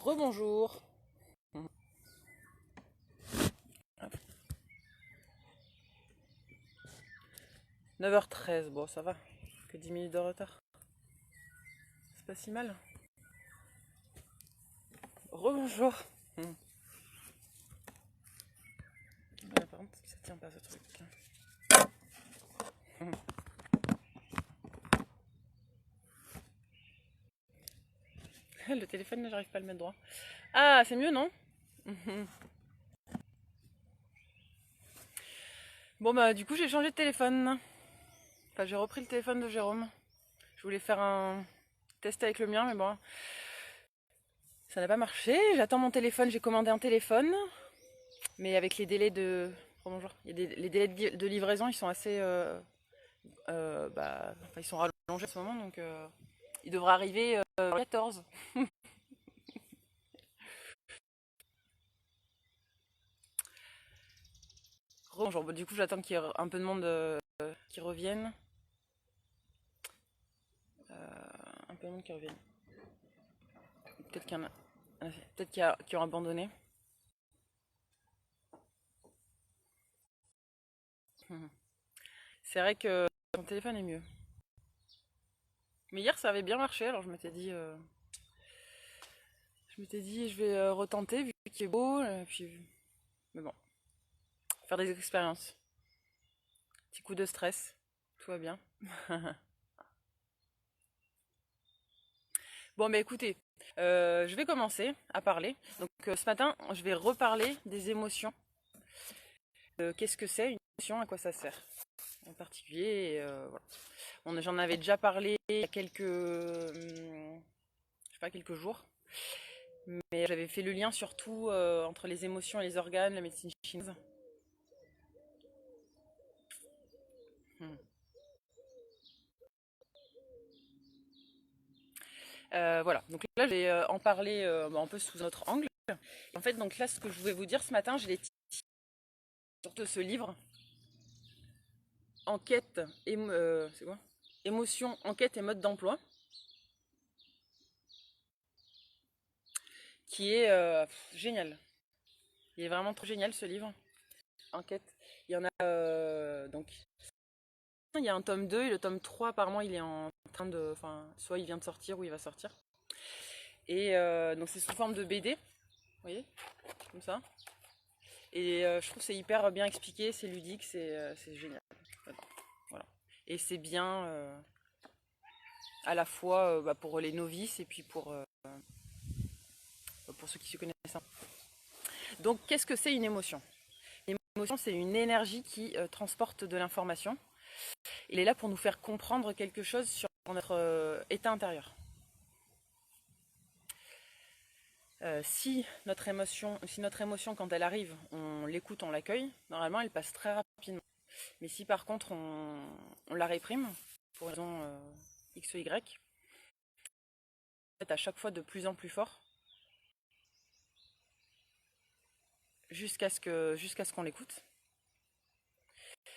Rebonjour. 9h13, bon ça va, que 10 minutes de retard. C'est pas si mal. Rebonjour. Par contre, ça tient pas ce truc. Le téléphone, j'arrive pas à le mettre droit. Ah, c'est mieux, non? Bon bah du coup j'ai changé de téléphone. Enfin j'ai repris le téléphone de Jérôme. Je voulais faire un test avec le mien mais bon, ça n'a pas marché. J'attends mon téléphone, j'ai commandé un téléphone. Mais avec les délais de... Oh, bonjour. Les délais de livraison, ils sont assez... enfin, ils sont rallongés en ce moment, donc il devrait arriver le 14. Bonjour. Du coup, j'attends qu'il y ait un peu de monde qui revienne. Un peu de monde qui revienne. Peut-être qu'il y en a... Peut-être qui ont abandonné. C'est vrai que mon téléphone est mieux. Mais hier, ça avait bien marché, alors je m'étais dit... je vais retenter, vu qu'il est beau, puis... Mais bon, faire des expériences. Petit coup de stress, tout va bien. Bon, bah écoutez, je vais commencer à parler. Donc ce matin, je vais reparler des émotions. Qu'est-ce que c'est une émotion, à quoi ça sert en particulier. Voilà. J'en avais déjà parlé il y a je sais pas, quelques jours. Mais j'avais fait le lien surtout entre les émotions et les organes, la médecine chinoise. Hmm. Voilà, donc là je vais en parler un peu sous un autre angle. En fait, donc là, ce que je voulais vous dire ce matin, je l'ai sorti de ce livre, Enquête, c'est quoi? Émotion, enquête et mode d'emploi, qui est génial. Il est vraiment trop génial ce livre. Enquête. Il y en a donc il y a un tome 2 et le tome 3 apparemment il est en train de. Enfin, soit il vient de sortir ou il va sortir. Et donc c'est sous forme de BD, vous voyez, comme ça. Et je trouve que c'est hyper bien expliqué, c'est ludique, c'est génial. Voilà. Et c'est bien à la fois pour les novices et puis pour ceux qui se connaissent. Donc qu'est-ce que c'est une émotion? Une émotion, c'est une énergie qui transporte de l'information. Il est là pour nous faire comprendre quelque chose sur notre état intérieur. Si notre émotion, quand elle arrive, on l'écoute, on l'accueille, normalement elle passe très rapidement. Mais si par contre on la réprime, pour une raison X ou Y, elle est à chaque fois de plus en plus fort, jusqu'à ce qu'on l'écoute.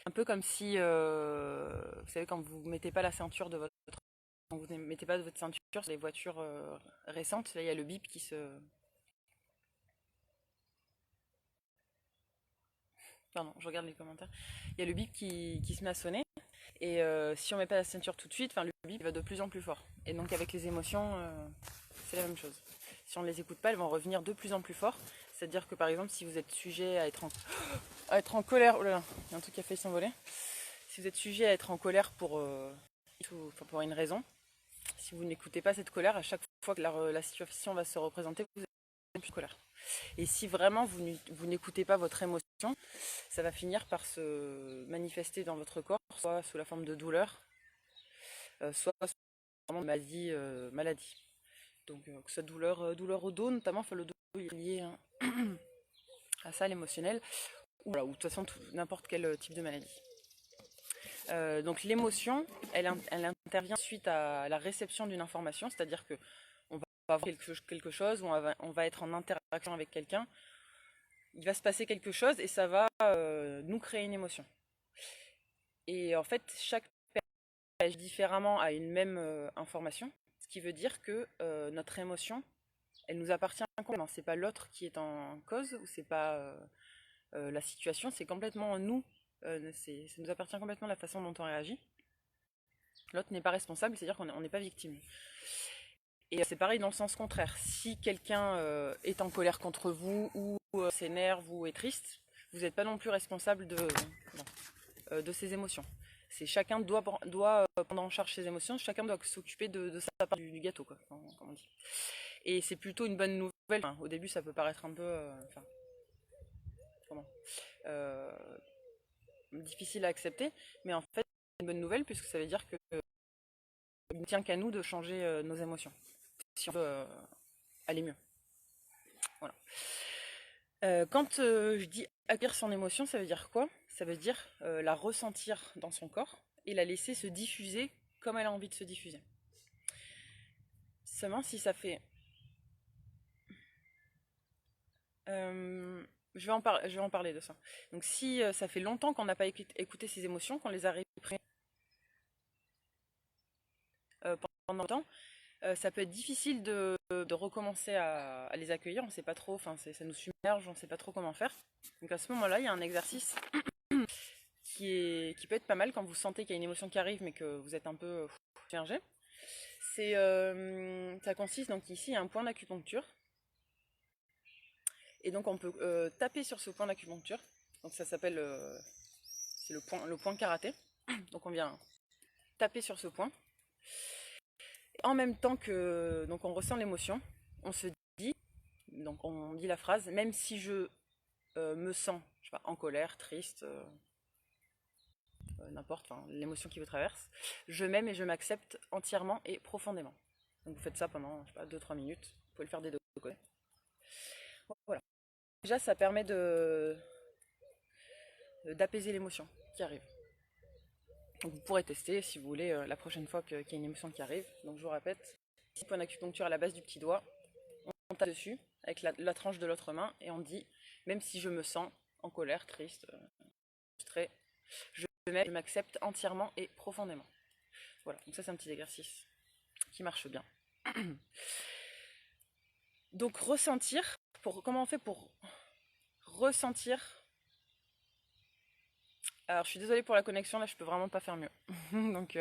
Un peu comme si, vous savez, quand vous ne mettez pas la ceinture de quand vous ne mettez pas de votre ceinture sur les voitures récentes, là il y a le bip qui se... Pardon, je regarde les commentaires. Il y a le bip qui se met à sonner. Et si on met pas la ceinture tout de suite, le bip va de plus en plus fort. Et donc avec les émotions, c'est la même chose. Si on ne les écoute pas, elles vont revenir de plus en plus fort. C'est-à-dire que par exemple, si vous êtes sujet à être en colère... Oh là là, il y a un truc qui a failli s'envoler. Si vous êtes sujet à être en colère pour une raison, si vous n'écoutez pas cette colère, à chaque fois que la situation va se représenter, vous êtes plus colère. Et si vraiment vous n'écoutez pas votre émotion, ça va finir par se manifester dans votre corps, soit sous la forme de douleur, soit sous la forme de maladie. Donc que ce soit douleur au dos notamment, le dos est lié à ça, l'émotionnel, ou de toute façon n'importe quel type de maladie. Donc l'émotion, elle intervient suite à la réception d'une information, c'est-à-dire que on va voir quelque chose, ou on va être en interaction avec quelqu'un, il va se passer quelque chose et ça va nous créer une émotion. Et en fait, chaque personne agit différemment à une même information, ce qui veut dire que notre émotion elle nous appartient complètement. C'est pas l'autre qui est en cause, ou c'est pas la situation, c'est complètement nous. Ça nous appartient complètement la façon dont on réagit. L'autre n'est pas responsable, c'est-à-dire qu'on n'est pas victime. Et c'est pareil dans le sens contraire. Si quelqu'un est en colère contre vous, ou s'énerve, ou est triste, vous n'êtes pas non plus responsable de ses émotions. C'est chacun doit prendre en charge ses émotions, chacun doit s'occuper de sa part du gâteau, quoi, comme on dit. Et c'est plutôt une bonne nouvelle. Enfin, au début, ça peut paraître un peu difficile à accepter, mais en fait, c'est une bonne nouvelle puisque ça veut dire que il ne tient qu'à nous de changer nos émotions, si on veut aller mieux. Voilà. Quand je dis accueillir son émotion, ça veut dire quoi? Ça veut dire la ressentir dans son corps et la laisser se diffuser comme elle a envie de se diffuser. Seulement si ça fait... je vais en parler de ça. Donc si ça fait longtemps qu'on n'a pas écouté ses émotions, qu'on les a réprimées pendant longtemps, ça peut être difficile de recommencer à les accueillir. On ne sait pas trop, ça nous submerge, on ne sait pas trop comment faire. Donc à ce moment-là, il y a un exercice qui peut être pas mal quand vous sentez qu'il y a une émotion qui arrive mais que vous êtes un peu submergé. Ça consiste, donc ici il y a un point d'acupuncture. Et donc on peut taper sur ce point d'acupuncture. Donc ça s'appelle, c'est le point karaté. Donc on vient taper sur ce point. En même temps que donc on ressent l'émotion, on se dit, donc on dit la phrase, même si je me sens, je sais pas, en colère, triste, n'importe, l'émotion qui vous traverse, je m'aime et je m'accepte entièrement et profondément. Donc vous faites ça pendant, je sais pas, 2-3 minutes. Vous pouvez le faire des deux côtés. Voilà. Déjà, ça permet d'apaiser l'émotion qui arrive. Donc vous pourrez tester si vous voulez la prochaine fois qu'il y a une émotion qui arrive. Donc je vous répète, 6 points d'acupuncture à la base du petit doigt, on tape dessus avec la tranche de l'autre main et on dit, même si je me sens en colère, triste, frustré, je m'accepte entièrement et profondément. Voilà, donc ça c'est un petit exercice qui marche bien. Donc ressentir, comment on fait pour ressentir? Alors je suis désolée pour la connexion, là je peux vraiment pas faire mieux. Donc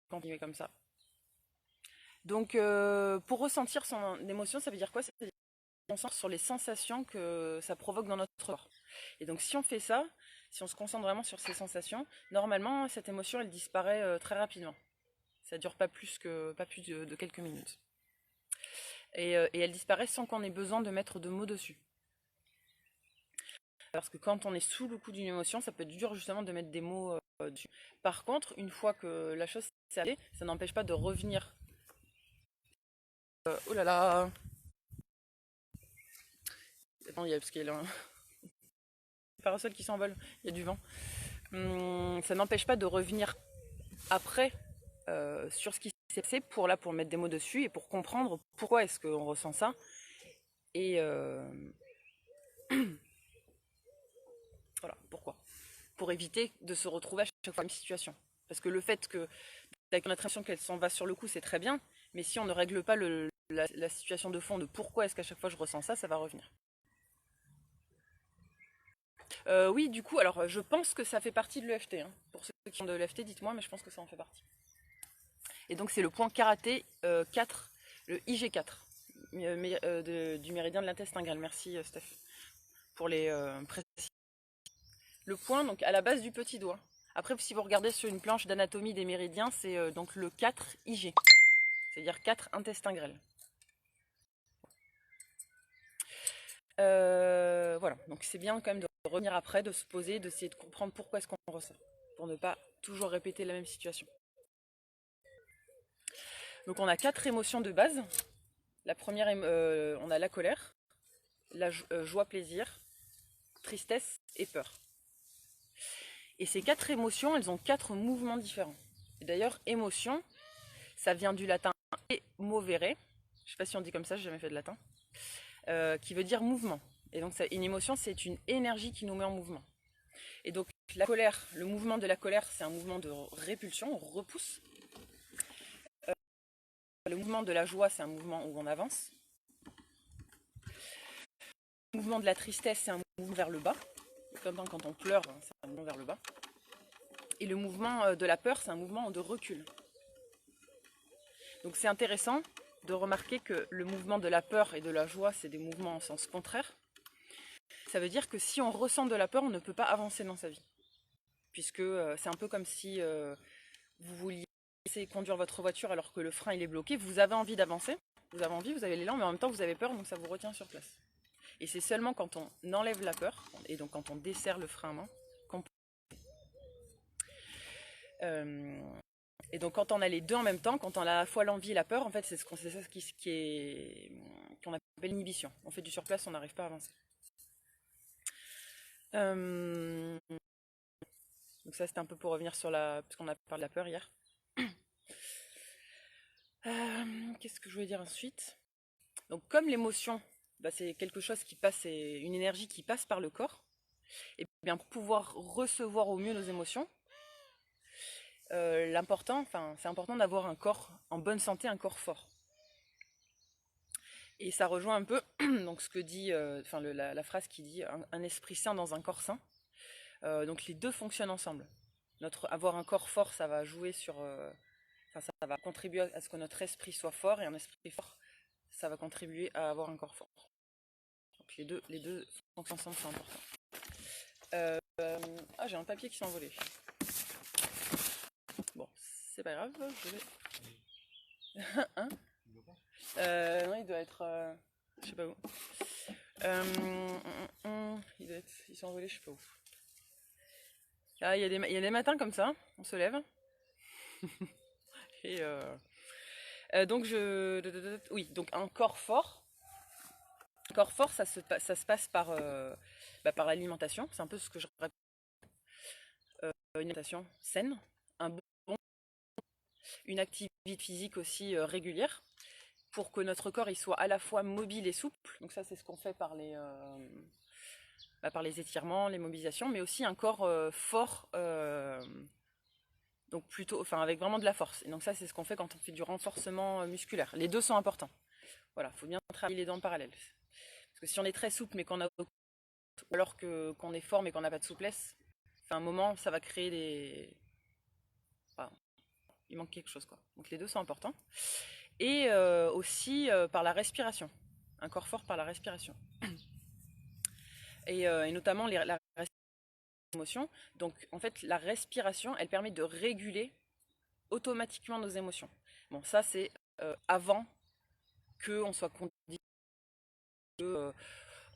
continuer comme ça. Donc pour ressentir son émotion, ça veut dire quoi? Ça veut dire qu'on concentre sur les sensations que ça provoque dans notre corps. Et donc si on fait ça, si on se concentre vraiment sur ces sensations, normalement cette émotion elle disparaît très rapidement. Ça dure pas plus de quelques minutes. Et elle disparaît sans qu'on ait besoin de mettre de mots dessus. Parce que quand on est sous le coup d'une émotion, ça peut être dur justement de mettre des mots dessus. Par contre, une fois que la chose s'est arrivée, ça n'empêche pas de revenir. Oh là là! Attends, parce qu'il y a un parasol qui s'envole, il y a du vent. Ça n'empêche pas de revenir après sur ce qui s'est passé pour mettre des mots dessus et pour comprendre pourquoi est-ce qu'on ressent ça. Et voilà, pourquoi. Pour éviter de se retrouver à chaque fois dans la même situation. Parce que le fait que avec notre impression qu'elle s'en va sur le coup, c'est très bien, mais si on ne règle pas la situation de fond de pourquoi est-ce qu'à chaque fois je ressens ça, ça va revenir. Oui, du coup, alors je pense que ça fait partie de l'EFT. Hein. Pour ceux qui ont de l'EFT, dites-moi, mais je pense que ça en fait partie. Et donc c'est le point karaté 4, le IG4 du méridien de l'intestin grêle. Merci Steph pour les précisions. Le point donc à la base du petit doigt. Après, si vous regardez sur une planche d'anatomie des méridiens, c'est donc le 4 IG, c'est-à-dire 4 intestins grêles. Voilà, donc c'est bien quand même de revenir après, de se poser, d'essayer de comprendre pourquoi est-ce qu'on ressent, pour ne pas toujours répéter la même situation. Donc on a 4 émotions de base. La première, on a la colère, la joie, plaisir, tristesse et peur. Et ces 4 émotions, elles ont 4 mouvements différents. Et d'ailleurs, émotion, ça vient du latin emovere, je ne sais pas si on dit comme ça, j'ai jamais fait de latin, qui veut dire mouvement. Et donc une émotion, c'est une énergie qui nous met en mouvement. Et donc la colère, le mouvement de la colère, c'est un mouvement de répulsion, on repousse. le mouvement de la joie, c'est un mouvement où on avance. Le mouvement de la tristesse, c'est un mouvement vers le bas. Comme quand on pleure, c'est un mouvement vers le bas. Et le mouvement de la peur, c'est un mouvement de recul. Donc c'est intéressant de remarquer que le mouvement de la peur et de la joie, c'est des mouvements en sens contraire. Ça veut dire que si on ressent de la peur, on ne peut pas avancer dans sa vie. Puisque c'est un peu comme si vous vouliez essayer de conduire votre voiture alors que le frein il est bloqué. Vous avez envie d'avancer, vous avez l'élan, mais en même temps vous avez peur, donc ça vous retient sur place. Et c'est seulement quand on enlève la peur, et donc quand on desserre le frein à main, qu'on peut... Et donc quand on a les deux en même temps, quand on a à la fois l'envie et la peur, en fait c'est ça qu'on appelle l'inhibition. On fait du surplace, on n'arrive pas à avancer. Donc ça c'était un peu pour revenir sur parce qu'on a parlé de la peur hier. Qu'est-ce que je voulais dire ensuite? Donc comme l'émotion, c'est quelque chose qui passe, c'est une énergie qui passe par le corps, et bien pour pouvoir recevoir au mieux nos émotions, c'est important d'avoir un corps en bonne santé, un corps fort. Et ça rejoint un peu donc ce que dit, la phrase qui dit un esprit sain dans un corps sain. Donc les deux fonctionnent ensemble. Avoir un corps fort, ça va jouer sur, ça va contribuer à ce que notre esprit soit fort, et un esprit fort, ça va contribuer à avoir un corps fort. Donc les deux fonctionnent ensemble, c'est important. J'ai un papier qui s'est envolé. Bon, c'est pas grave, je vais... hein non, il doit être... je sais pas où. Il s'est envolé, je sais pas où. Ah, il y a des matins comme ça, on se lève. Et donc oui, donc un corps fort. Un corps fort, ça se passe par l'alimentation. C'est un peu ce que je répète. Une alimentation saine, une activité physique aussi régulière, pour que notre corps il soit à la fois mobile et souple. Donc ça c'est ce qu'on fait par les étirements, les mobilisations, mais aussi un corps fort, donc avec vraiment de la force. Et donc ça c'est ce qu'on fait quand on fait du renforcement musculaire. Les deux sont importants. Voilà, il faut bien travailler les dents en parallèle. Parce que si on est très souple mais alors qu'on est fort mais qu'on n'a pas de souplesse, à un moment ça va créer il manque quelque chose, quoi. Donc les deux sont importants. Et aussi par la respiration. Un corps fort par la respiration. Et notamment la émotions. Donc en fait la respiration, elle permet de réguler automatiquement nos émotions. Bon, ça c'est avant qu'on soit conditionné,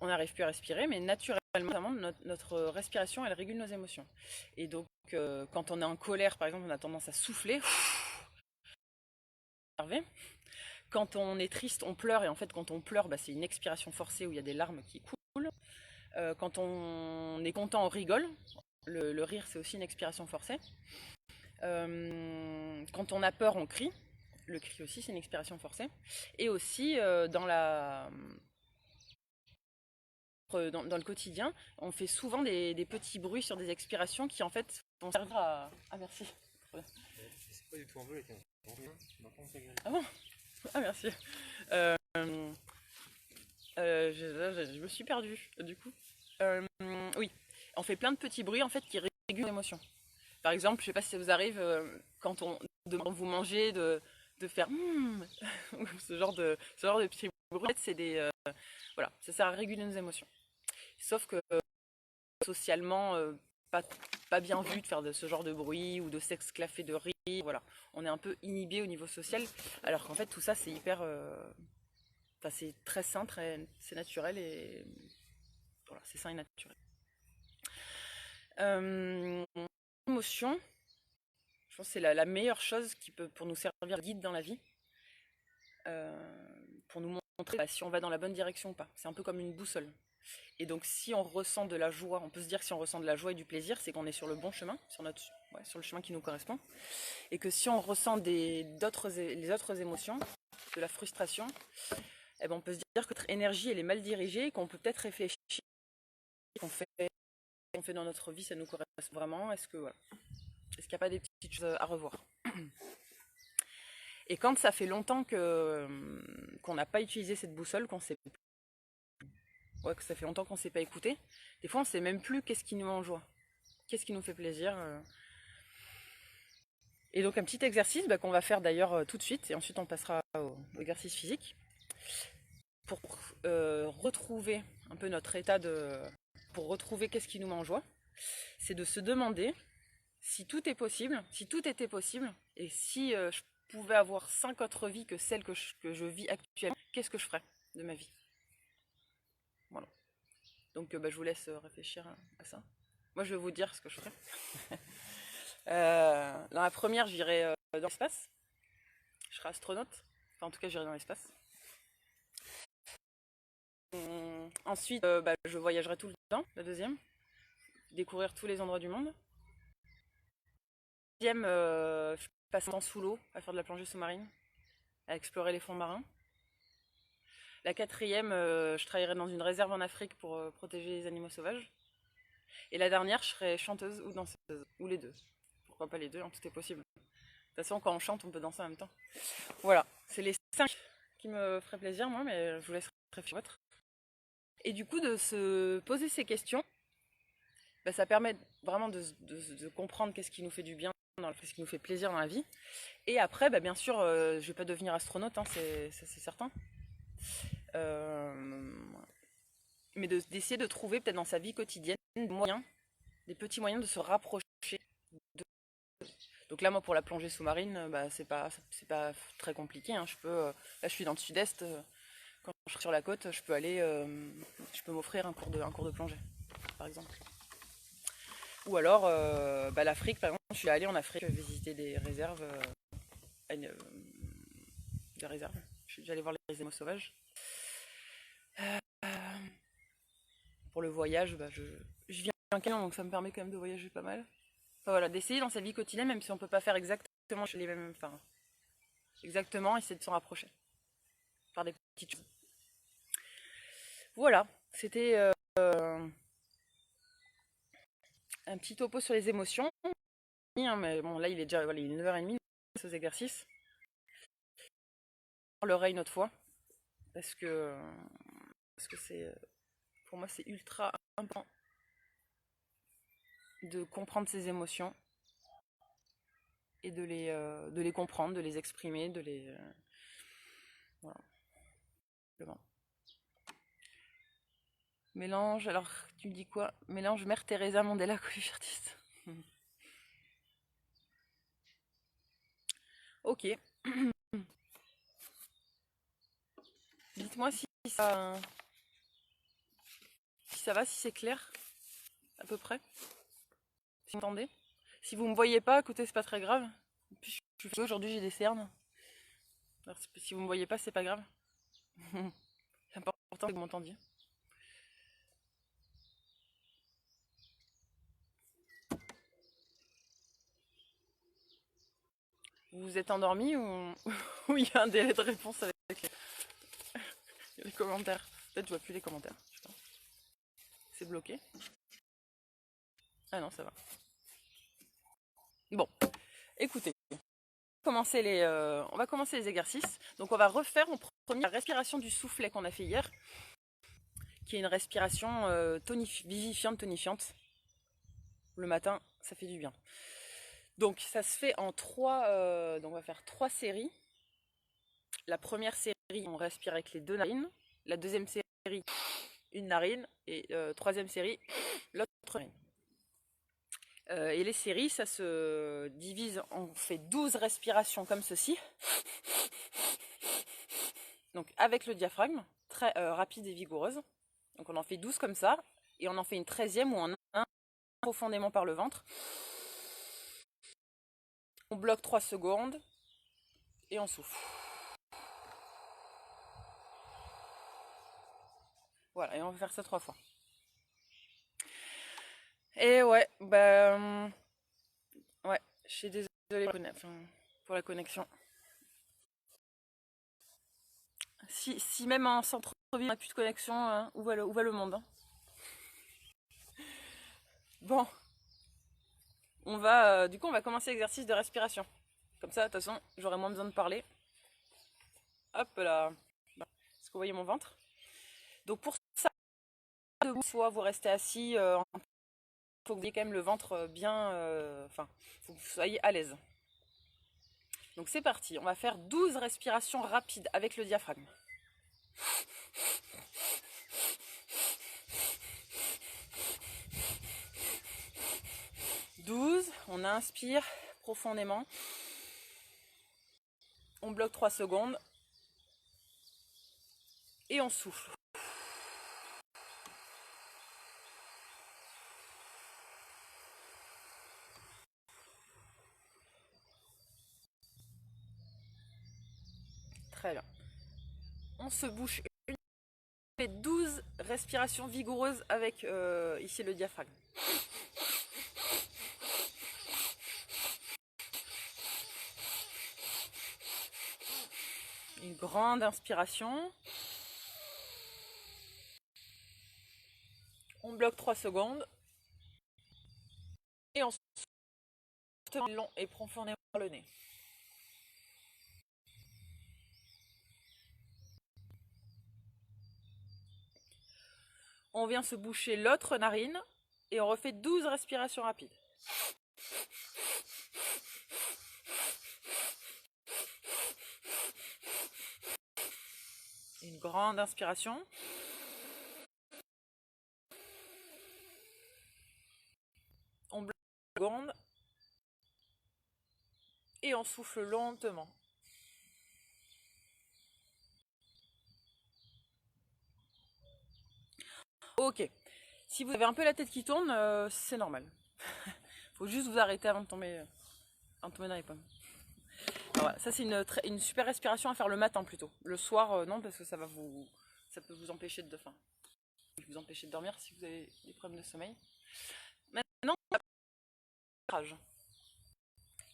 on n'arrive plus à respirer, mais naturellement notre respiration elle régule nos émotions. Et donc quand on est en colère par exemple, on a tendance à souffler. Quand on est triste, on pleure, et en fait quand on pleure, c'est une expiration forcée où il y a des larmes qui coulent. Quand on est content, on rigole. Le rire, c'est aussi une expiration forcée. Quand on a peur, on crie. Le cri aussi, c'est une expiration forcée. Et aussi, dans le quotidien, on fait souvent des petits bruits sur des expirations qui, en fait, vont servir à... Ah, merci. C'est pas du tout envolé, ah bon? Ah, merci. Je me suis perdue, du coup. Oui, on fait plein de petits bruits, en fait, qui régulent l'émotion. Par exemple, je sais pas si ça vous arrive, quand on demande vous manger, de faire ce genre de petits bruits, c'est des... voilà, ça sert à réguler nos émotions. Sauf que socialement, pas bien vu de faire ce genre de bruit ou de s'exclaffer de rire. Voilà, on est un peu inhibé au niveau social, alors qu'en fait tout ça c'est hyper... c'est très sain, c'est naturel, et voilà, c'est sain et naturel. Émotion, je pense que c'est la meilleure chose qui peut pour nous servir de guide dans la vie, pour nous montrer si on va dans la bonne direction ou pas. C'est un peu comme une boussole. Et donc si on ressent de la joie, on peut se dire que si on ressent de la joie et du plaisir, c'est qu'on est sur le bon chemin, sur le chemin qui nous correspond. Et que si on ressent les autres émotions, de la frustration, on peut se dire que notre énergie elle est mal dirigée, et qu'on peut peut-être réfléchir qu'on fait dans notre vie, ça nous correspond vraiment. Est-ce qu'il n'y a pas des petites choses à revoir? Et quand ça fait longtemps qu'on n'a pas utilisé cette boussole, que ça fait longtemps qu'on ne s'est pas écouté, des fois on ne sait même plus qu'est-ce qui nous met en joie, qu'est-ce qui nous fait plaisir. Et donc un petit exercice qu'on va faire d'ailleurs tout de suite, et ensuite on passera au exercice physique, pour retrouver un peu notre état pour retrouver qu'est-ce qui nous met en joie, c'est de se demander si tout est possible, si tout était possible, et si je pouvais avoir 5 autres vies que celle que je vis actuellement, qu'est-ce que je ferais de ma vie? Voilà. Donc je vous laisse réfléchir à ça. Moi je vais vous dire ce que je ferais. Dans la première, j'irai dans l'espace. Je serai astronaute. Enfin, en tout cas, j'irai dans l'espace. Ensuite, je voyagerai tout le temps. La deuxième, découvrir tous les endroits du monde. La deuxième, je passe mon temps sous l'eau à faire de la plongée sous-marine, à explorer les fonds marins. La quatrième, je travaillerai dans une réserve en Afrique pour protéger les animaux sauvages. Et la dernière, je serai chanteuse ou danseuse, ou les deux. Pourquoi pas les deux, hein, tout est possible. De toute façon, quand on chante, on peut danser en même temps. Voilà, c'est les 5 qui me feraient plaisir, moi, mais je vous laisse réfléchir à votre. Et du coup, de se poser ces questions, ça permet vraiment de comprendre qu'est-ce qui nous fait du bien, qu'est-ce qui nous fait plaisir dans la vie. Et après, bien sûr, je ne vais pas devenir astronaute, hein, c'est certain. Mais d'essayer de trouver peut-être dans sa vie quotidienne des petits moyens de se rapprocher de. Donc là, moi, pour la plongée sous-marine, c'est pas très compliqué. Hein. Là, je suis dans le sud-est. Quand je suis sur la côte, je peux m'offrir un cours de plongée, par exemple. Ou alors, l'Afrique, par exemple, je suis allée en Afrique visiter des réserves. Des réserves. Je suis déjà allée voir les animaux sauvages. Pour le voyage, je viens en Canada, donc ça me permet quand même de voyager pas mal. Enfin, voilà, d'essayer dans sa vie quotidienne, même si on peut pas faire exactement les mêmes, exactement, essayer de s'en rapprocher, faire des petites choses. Voilà, c'était un petit topo sur les émotions. Mais bon, là il est déjà 9h30 ces exercices. On l'oreille une autre fois parce que c'est pour moi c'est ultra important de comprendre ses émotions et de les comprendre, de les exprimer, de les voilà. Mélange, alors tu me dis quoi? Mélange Mère Teresa Mandela coiffure artiste. Ok. Dites-moi si ça va, si c'est clair, à peu près. Si vous m'entendez. Si vous me voyez pas, écoutez, c'est pas très grave. Puis aujourd'hui j'ai des cernes. Alors, si vous me voyez pas, c'est pas grave. C'est important que vous m'entendiez. Vous vous êtes endormi ou il y a un délai de réponse avec les commentaires? Peut-être je vois plus les commentaires. C'est bloqué. Ah non, ça va. Bon, écoutez. On va commencer les exercices. Donc on va refaire en premier la respiration du soufflet qu'on a fait hier, qui est une respiration vivifiante, tonifiante. Le matin, ça fait du bien. Donc ça se fait en 3. Donc on va faire 3 séries. La première série, on respire avec les 2 narines. La deuxième série, une narine. Et troisième série, l'autre narine. Et les séries, ça se divise, on fait 12 respirations comme ceci. Donc avec le diaphragme, très rapide et vigoureuse. Donc on en fait 12 comme ça. Et on en fait une 13e où on inspire profondément par le ventre. On bloque 3 secondes. Et on souffle. Voilà, et on va faire ça 3 fois. Et ouais, ouais, je suis désolée pour la connexion. Si même en centre-ville, on n'a plus de connexion, hein, où va le monde, hein. Bon. Du coup, on va commencer l'exercice de respiration. Comme ça, de toute façon, j'aurai moins besoin de parler. Hop là. Est-ce que vous voyez mon ventre? Donc pour ça, debout, soit vous restez assis, il faut que vous ayez quand même le ventre bien, enfin, faut que vous soyez à l'aise. Donc c'est parti, on va faire 12 respirations rapides avec le diaphragme. 12, on inspire profondément. On bloque 3 secondes. Et on souffle. Très bien. On se bouche une. On fait 12 respirations vigoureuses avec ici le diaphragme. Une grande inspiration. On bloque 3 secondes. Et on souffle long et profondément par le nez. On vient se boucher l'autre narine et on refait 12 respirations rapides. Une grande inspiration. On bloque 2 secondes et on souffle lentement. Ok. Si vous avez un peu la tête qui tourne, c'est normal. Faut juste vous arrêter avant de tomber dans les pommes. Alors voilà, ça c'est une super respiration à faire le matin plutôt. Le soir, non, parce que ça peut vous empêcher de faim. Vous empêcher de dormir si vous avez des problèmes de sommeil. Maintenant,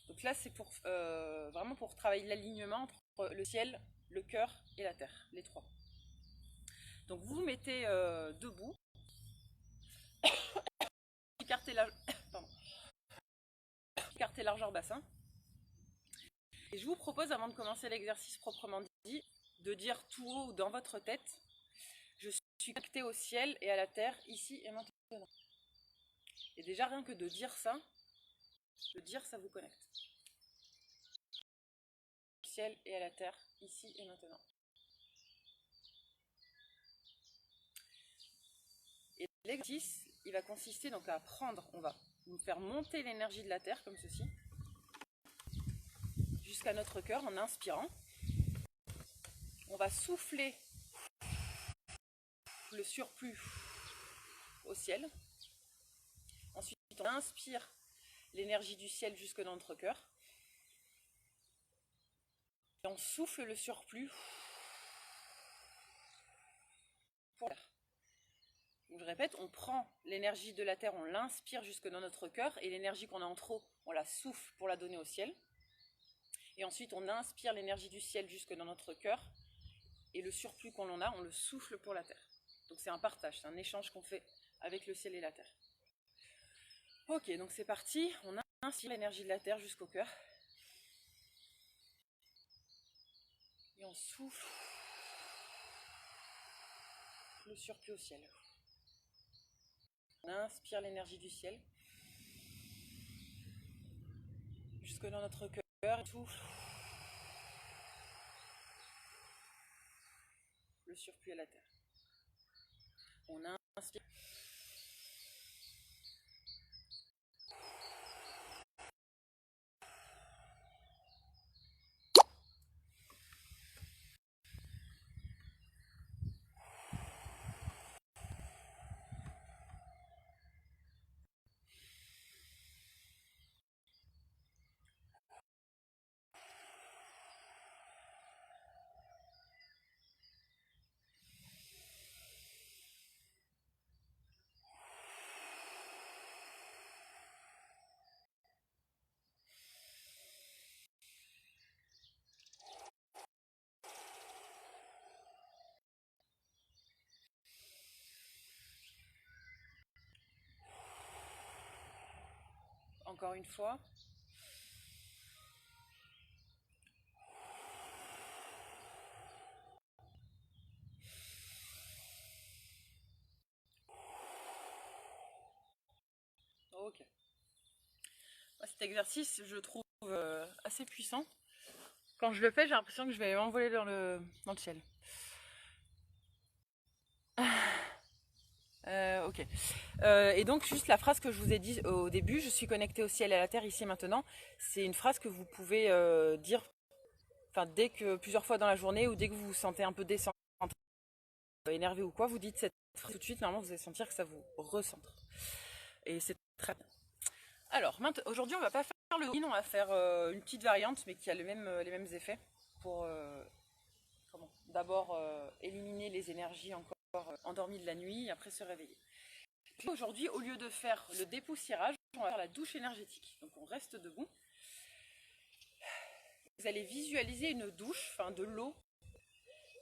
donc là c'est pour vraiment pour travailler l'alignement entre le ciel, le cœur et la terre, les trois. Donc vous vous mettez debout, écartez largeur bassin. Et je vous propose, avant de commencer l'exercice proprement dit, de dire tout haut dans votre tête, je suis connecté au ciel et à la terre, ici et maintenant. Et déjà rien que de dire ça vous connecte. Au ciel et à la terre, ici et maintenant. Et l'exercice, il va consister donc à prendre, on va nous faire monter l'énergie de la terre comme ceci, jusqu'à notre cœur en inspirant. On va souffler le surplus au ciel. Ensuite, on inspire l'énergie du ciel jusque dans notre cœur. Et on souffle le surplus pour l'air. Donc je répète, on prend l'énergie de la terre, on l'inspire jusque dans notre cœur, et l'énergie qu'on a en trop, on la souffle pour la donner au ciel. Et ensuite, on inspire l'énergie du ciel jusque dans notre cœur, et le surplus qu'on en a, on le souffle pour la terre. Donc c'est un partage, c'est un échange qu'on fait avec le ciel et la terre. Ok, donc c'est parti, on inspire l'énergie de la terre jusqu'au cœur. Et on souffle le surplus au ciel. On inspire l'énergie du ciel jusque dans notre cœur et souffle le surplus à la terre. On inspire. Encore une fois. Ok. Cet exercice, je trouve assez puissant. Quand je le fais, j'ai l'impression que je vais m'envoler dans le ciel. Ok. Et donc, juste la phrase que je vous ai dit au début, je suis connectée au ciel et à la terre ici et maintenant, c'est une phrase que vous pouvez dire dès que plusieurs fois dans la journée ou dès que vous vous sentez un peu descendu, énervé ou quoi, vous dites cette phrase tout de suite, normalement vous allez sentir que ça vous recentre. Et c'est très bien. Alors, aujourd'hui on va pas faire le win, on va faire une petite variante mais qui a les mêmes effets pour d'abord éliminer les énergies encore endormies de la nuit et après se réveiller. Puis aujourd'hui, au lieu de faire le dépoussiérage, on va faire la douche énergétique. Donc on reste debout. Vous allez visualiser une douche, de l'eau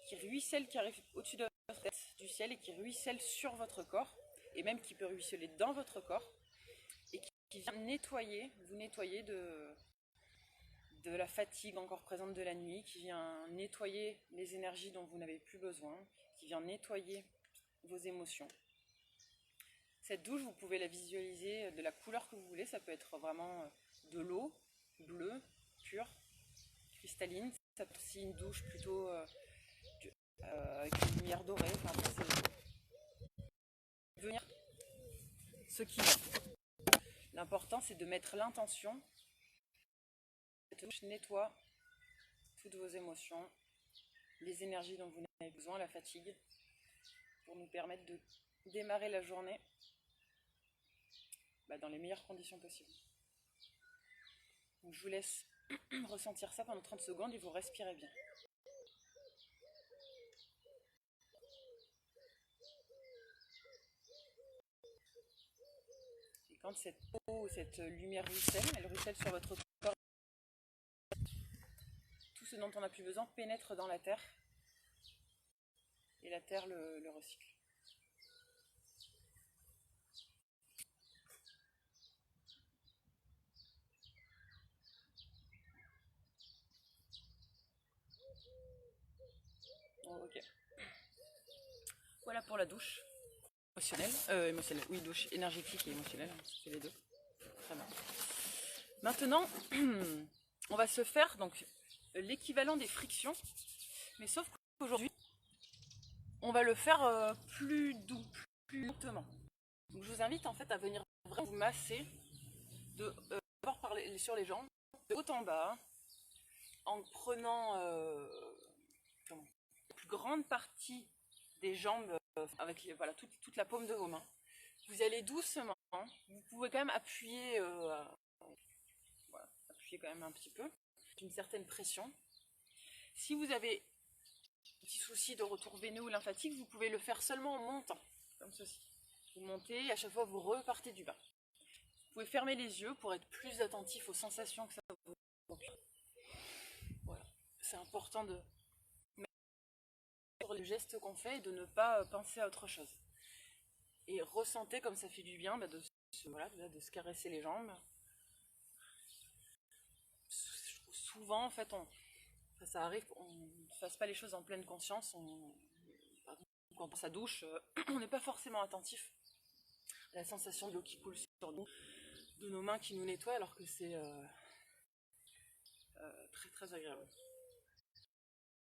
qui ruisselle, qui arrive au-dessus de votre tête du ciel et qui ruisselle sur votre corps, et même qui peut ruisseler dans votre corps, et qui vient vous nettoyer de la fatigue encore présente de la nuit, qui vient nettoyer les énergies dont vous n'avez plus besoin, qui vient nettoyer vos émotions. Cette douche, vous pouvez la visualiser de la couleur que vous voulez, ça peut être vraiment de l'eau, bleue, pure, cristalline, ça peut être aussi une douche plutôt avec une lumière dorée, c'est venir ce qui vient. L'important c'est de mettre l'intention. Cette douche nettoie toutes vos émotions, les énergies dont vous avez besoin, la fatigue, pour nous permettre de démarrer la journée dans les meilleures conditions possibles. Donc je vous laisse ressentir ça pendant 30 secondes et vous respirez bien. Et quand cette eau, cette lumière ruisselle, elle ruisselle sur votre corps, tout ce dont on n'a plus besoin pénètre dans la terre et la terre le recycle. Ok. Voilà pour la douche émotionnelle, oui, douche énergétique et émotionnelle, c'est les deux. Très bien. Maintenant, on va se faire donc l'équivalent des frictions, mais sauf qu'aujourd'hui, on va le faire plus doux, plus lentement. Donc je vous invite en fait à venir vraiment vous masser d'abord sur les jambes, de haut en bas, en prenant la plus grande partie des jambes avec toute la paume de vos mains. Vous allez doucement, vous pouvez quand même appuyer, appuyer quand même un petit peu, une certaine pression. Si vous avez un petit souci de retour veineux ou lymphatique, vous pouvez le faire seulement en montant, comme ceci. Vous montez et à chaque fois vous repartez du bas. Vous pouvez fermer les yeux pour être plus attentif aux sensations que ça vous procure. Voilà, c'est important de mettre les gestes qu'on fait et de ne pas penser à autre chose. Et ressentez comme ça fait du bien de se caresser les jambes. Souvent, en fait, ça arrive qu'on ne fasse pas les choses en pleine conscience. Quand on pense à douche, on n'est pas forcément attentif à la sensation de l'eau qui coule sur nous, de nos mains qui nous nettoient, alors que c'est très très agréable.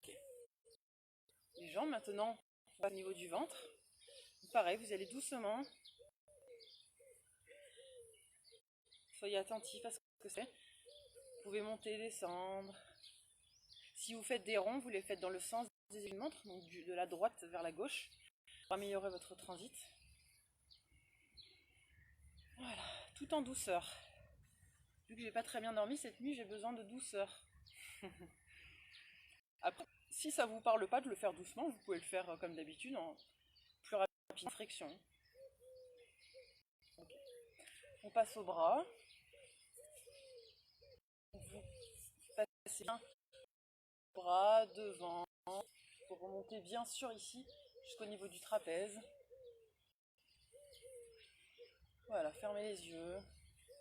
Okay. Les jambes maintenant, au niveau du ventre. Pareil, vous allez doucement. Soyez attentifs à ce que c'est. Vous pouvez monter, descendre. Si vous faites des ronds, vous les faites dans le sens des aiguilles de montre, donc de la droite vers la gauche, pour améliorer votre transit. Voilà, tout en douceur. Vu que j'ai pas très bien dormi cette nuit, j'ai besoin de douceur. Après, si ça vous parle pas de le faire doucement, vous pouvez le faire comme d'habitude, en plus rapide, friction. Okay. On passe au bras. Vous passez bien le bras devant. Vous remontez bien sûr ici, jusqu'au niveau du trapèze. Voilà, fermez les yeux.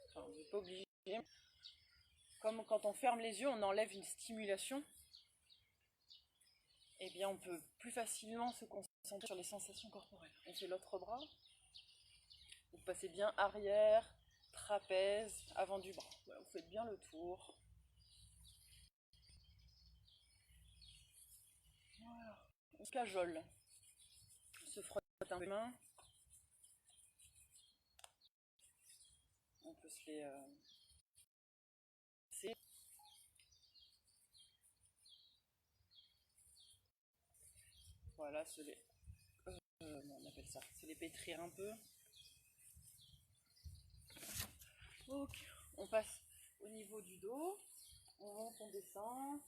Enfin, vous n'êtes pas obligé. Comme quand on ferme les yeux, on enlève une stimulation. Eh bien, on peut plus facilement se concentrer sur les sensations corporelles. On fait l'autre bras. Vous passez bien arrière, trapèze, avant du bras. Voilà, vous faites bien le tour. Voilà. On se cajole. On se frotte un peu les mains. On peut se les voilà, se les on appelle ça, se les pétrir un peu. Donc, on passe au niveau du dos, on monte, on descend,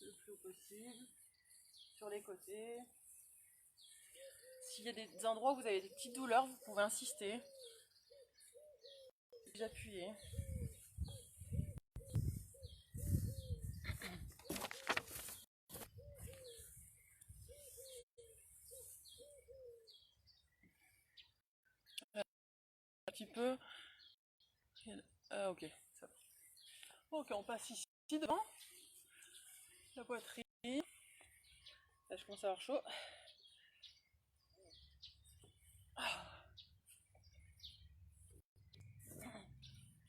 le plus haut possible, sur les côtés. S'il y a des endroits où vous avez des petites douleurs, vous pouvez insister, vous appuyez. Un petit peu. Ah, ok, ça va. Ok, on passe ici devant, la poitrine. Là, je commence à avoir chaud.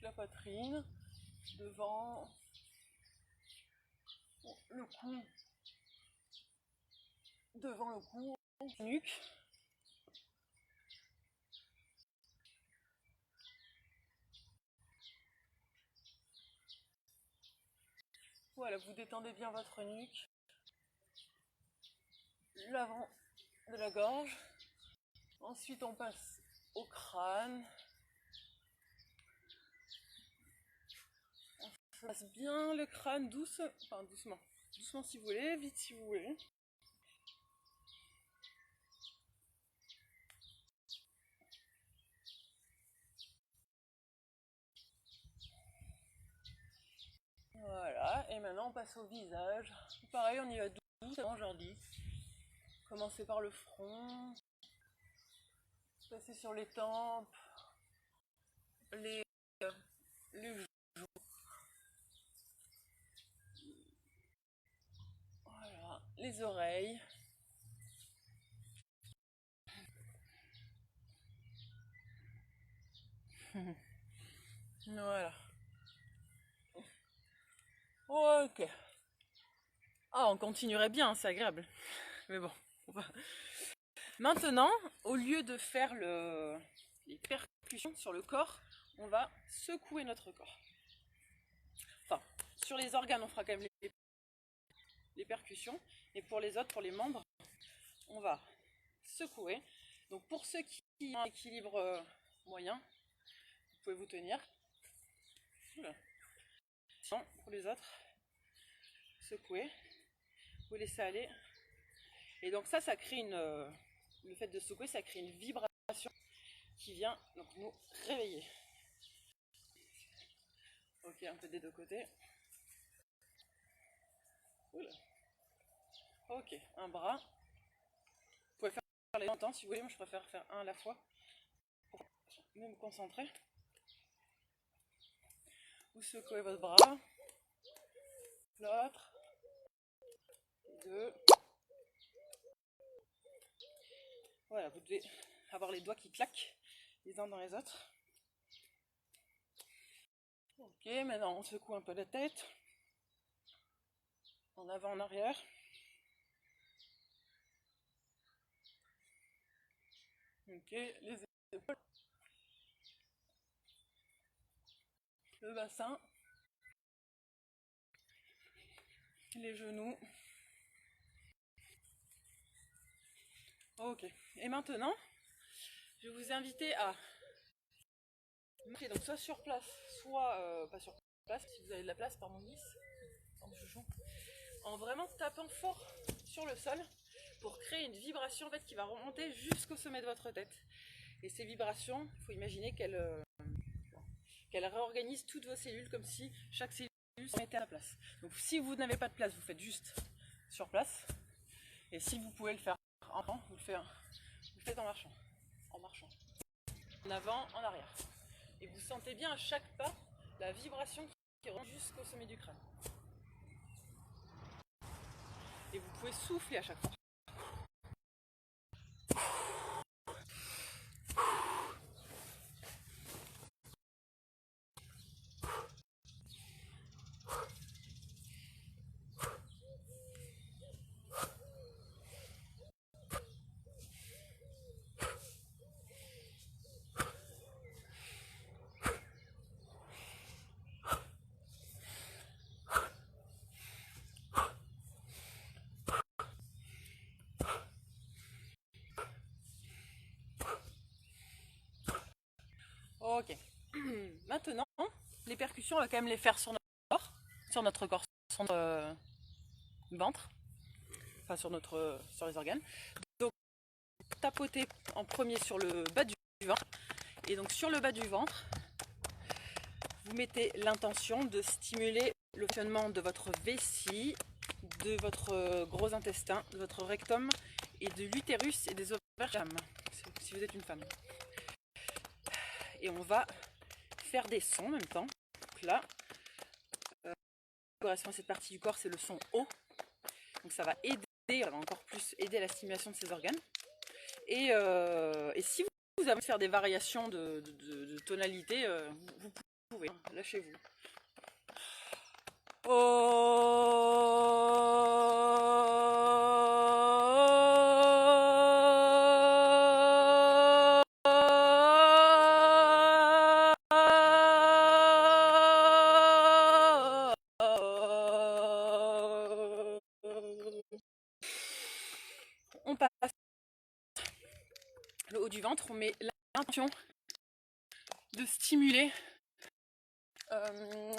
La poitrine, devant, le cou, devant le cou, nuque. Voilà, vous détendez bien votre nuque, l'avant de la gorge. Ensuite, on passe au crâne. On passe bien le crâne doucement, enfin doucement. Doucement si vous voulez, vite si vous voulez. Voilà, et maintenant on passe au visage. Pareil, on y va doucement aujourd'hui. Commencez par le front, passer sur les tempes, les joues. Voilà, les oreilles. Voilà. Ok. Ah, on continuerait bien, c'est agréable. Mais bon, on va... Maintenant, au lieu de faire les percussions sur le corps, on va secouer notre corps. Enfin, sur les organes, on fera quand même les percussions. Et pour les autres, pour les membres, on va secouer. Donc pour ceux qui ont un équilibre moyen, vous pouvez vous tenir. Pour les autres, secouer. Vous laissez aller. Et donc ça crée le fait de secouer, ça crée une vibration qui vient donc nous réveiller. Ok, un peu des deux côtés. Oula. Ok, un bras. Vous pouvez faire les deux en temps si vous voulez, moi je préfère faire un à la fois pour mieux me concentrer. Vous secouez votre bras, l'autre, deux. Voilà, vous devez avoir les doigts qui claquent les uns dans les autres. Ok, maintenant on secoue un peu la tête, en avant, en arrière. Ok, les épaules, le bassin, les genoux. Ok, et maintenant, je vais vous inviter à marcher donc soit sur place, soit pas sur place, si vous avez de la place, pardon, en vraiment tapant fort sur le sol pour créer une vibration en fait, qui va remonter jusqu'au sommet de votre tête. Et ces vibrations, il faut imaginer qu'elles réorganisent toutes vos cellules comme si chaque cellule se mettait à la place. Donc si vous n'avez pas de place, vous faites juste sur place. Et si vous pouvez le faire en avant, vous le faites en marchant. En avant, en arrière. Et vous sentez bien à chaque pas la vibration qui remonte jusqu'au sommet du crâne. Et vous pouvez souffler à chaque fois. Ok. Maintenant, les percussions, on va quand même les faire sur notre corps, sur notre ventre, enfin sur les organes. Donc, tapoter en premier sur le bas du ventre. Et donc sur le bas du ventre, vous mettez l'intention de stimuler le fonctionnement de votre vessie, de votre gros intestin, de votre rectum et de l'utérus et des ovaires, si vous êtes une femme. Et on va faire des sons en même temps. Donc là, correspond à cette partie du corps, c'est le son O. Donc ça va aider, ça va encore plus aider à la stimulation de ces organes. Et si vous avez envie de faire des variations de tonalité, vous pouvez, lâchez-vous. On passe le haut du ventre, on met l'intention de stimuler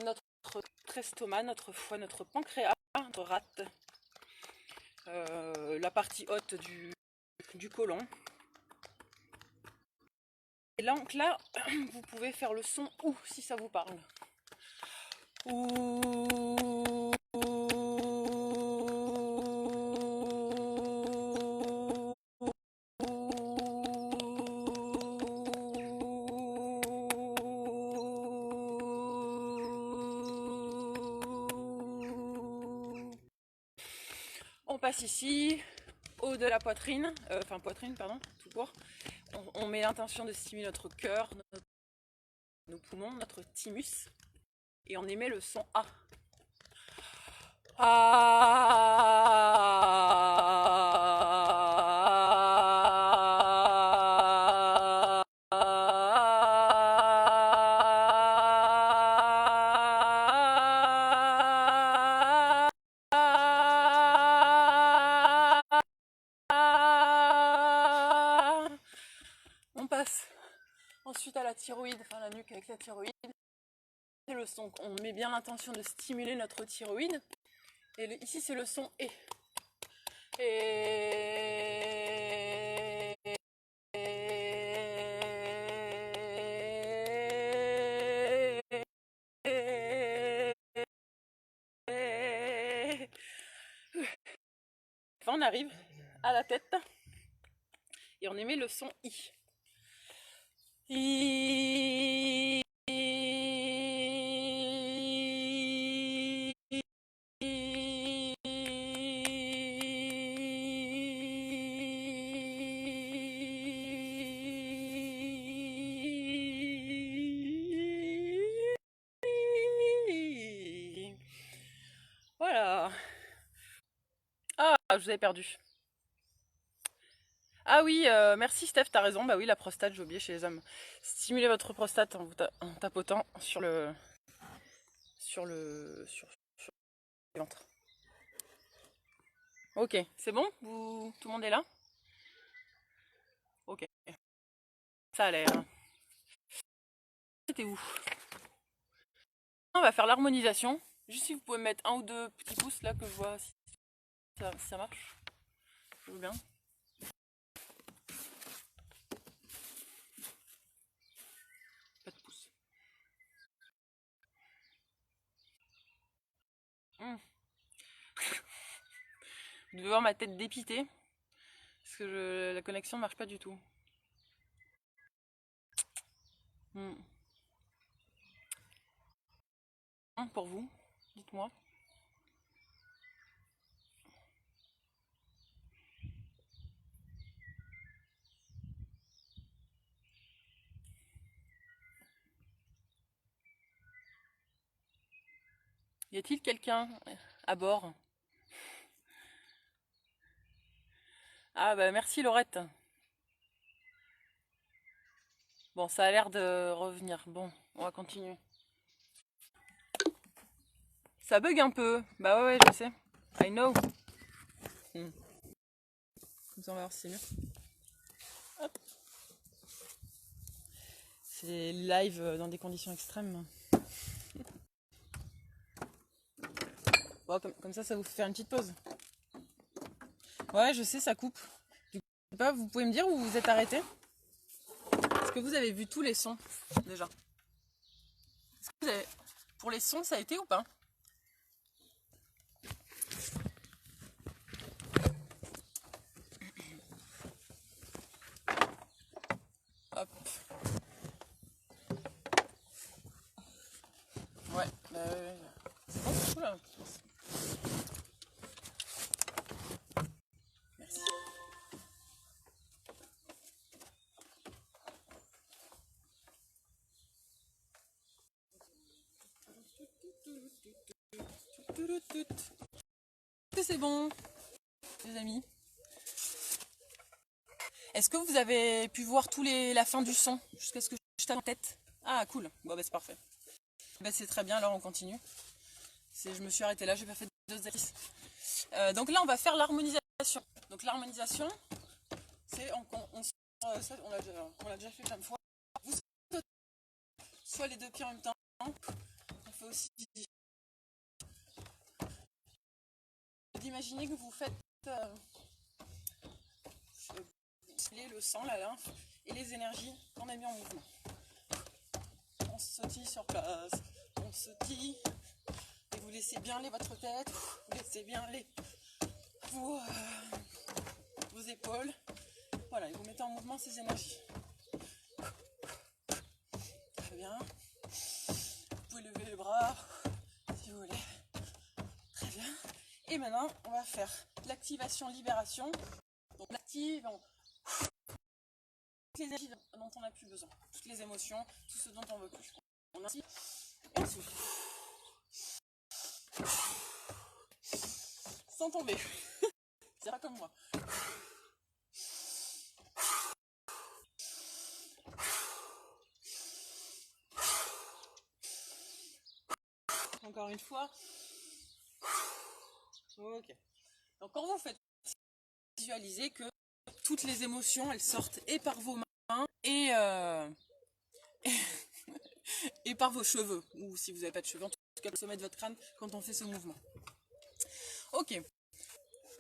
notre estomac, notre foie, notre pancréas, notre rate, la partie haute du côlon. Et donc là, vous pouvez faire le son OU si ça vous parle. OU. On passe ici, haut de la poitrine, tout court. On met l'intention de stimuler notre cœur, nos poumons, notre thymus, et on émet le son A. On passe ensuite à la thyroïde, enfin la nuque avec la thyroïde. C'est le son, on met bien l'intention de stimuler notre thyroïde. Et ici c'est le son E. Enfin, on arrive à la tête et on émet le son I. I. Voilà. Ah, je vous avais perdu. Ah oui, merci Steph, t'as raison. Bah oui, la prostate, j'ai oublié chez les hommes. Stimulez votre prostate en tapotant sur le ventre. Ok, c'est bon? Tout le monde est là? Ok. Ça a l'air. C'était où? On va faire l'harmonisation. Juste si vous pouvez mettre un ou deux petits pouces là que je vois si ça marche. Je veux bien. Pas de pouces. Vous devez voir ma tête dépitée. Parce que la connexion marche pas du tout. Pour vous, dites-moi. Y a-t-il quelqu'un à bord? Ah bah merci Laurette. Bon, ça a l'air de revenir. Bon, on va continuer. Ça bug un peu. Bah ouais, je sais. I know. Comme ça, on va voir si c'est mieux. Hop. C'est live dans des conditions extrêmes. Bon, comme ça vous fait faire une petite pause. Ouais, je sais, ça coupe. Du coup, je sais pas, vous pouvez me dire où vous êtes arrêté? Est-ce que vous avez vu tous les sons déjà? Est-ce que vous avez... Pour les sons, ça a été ou pas? Hop. Ouais, c'est bon, c'est cool là. Merci. Est-ce que c'est bon, les amis? Est-ce que vous avez pu voir la fin du son jusqu'à ce que je tape en tête? Ah cool, bon bah c'est parfait. Bah, c'est très bien, alors on continue. Je me suis arrêtée là, j'ai pas fait deux exercices. Donc là on va faire l'harmonisation. Donc l'harmonisation, c'est on l'a déjà fait plein de fois. Vous soit les deux pieds en même temps. On fait aussi d'imaginer que vous faites le sang, la lymphe et les énergies qu'on a mis en mouvement. On sautille sur place, on sautille et vous laissez bien aller votre tête, vous laissez bien aller vos épaules. Voilà, et vous mettez en mouvement ces énergies. Très bien. Vous pouvez lever les bras si vous voulez. Très bien. Et maintenant, on va faire l'activation-libération. Donc on active, toutes les énergies dont on n'a plus besoin, toutes les émotions, tout ce dont on veut plus. On inspire et on souffle. Sans tomber. C'est pas comme moi. Encore une fois. Ok. Donc quand vous faites, visualisez que toutes les émotions, elles sortent et par vos mains et par vos cheveux. Ou si vous n'avez pas de cheveux, en tout cas le sommet de votre crâne quand on fait ce mouvement. Ok.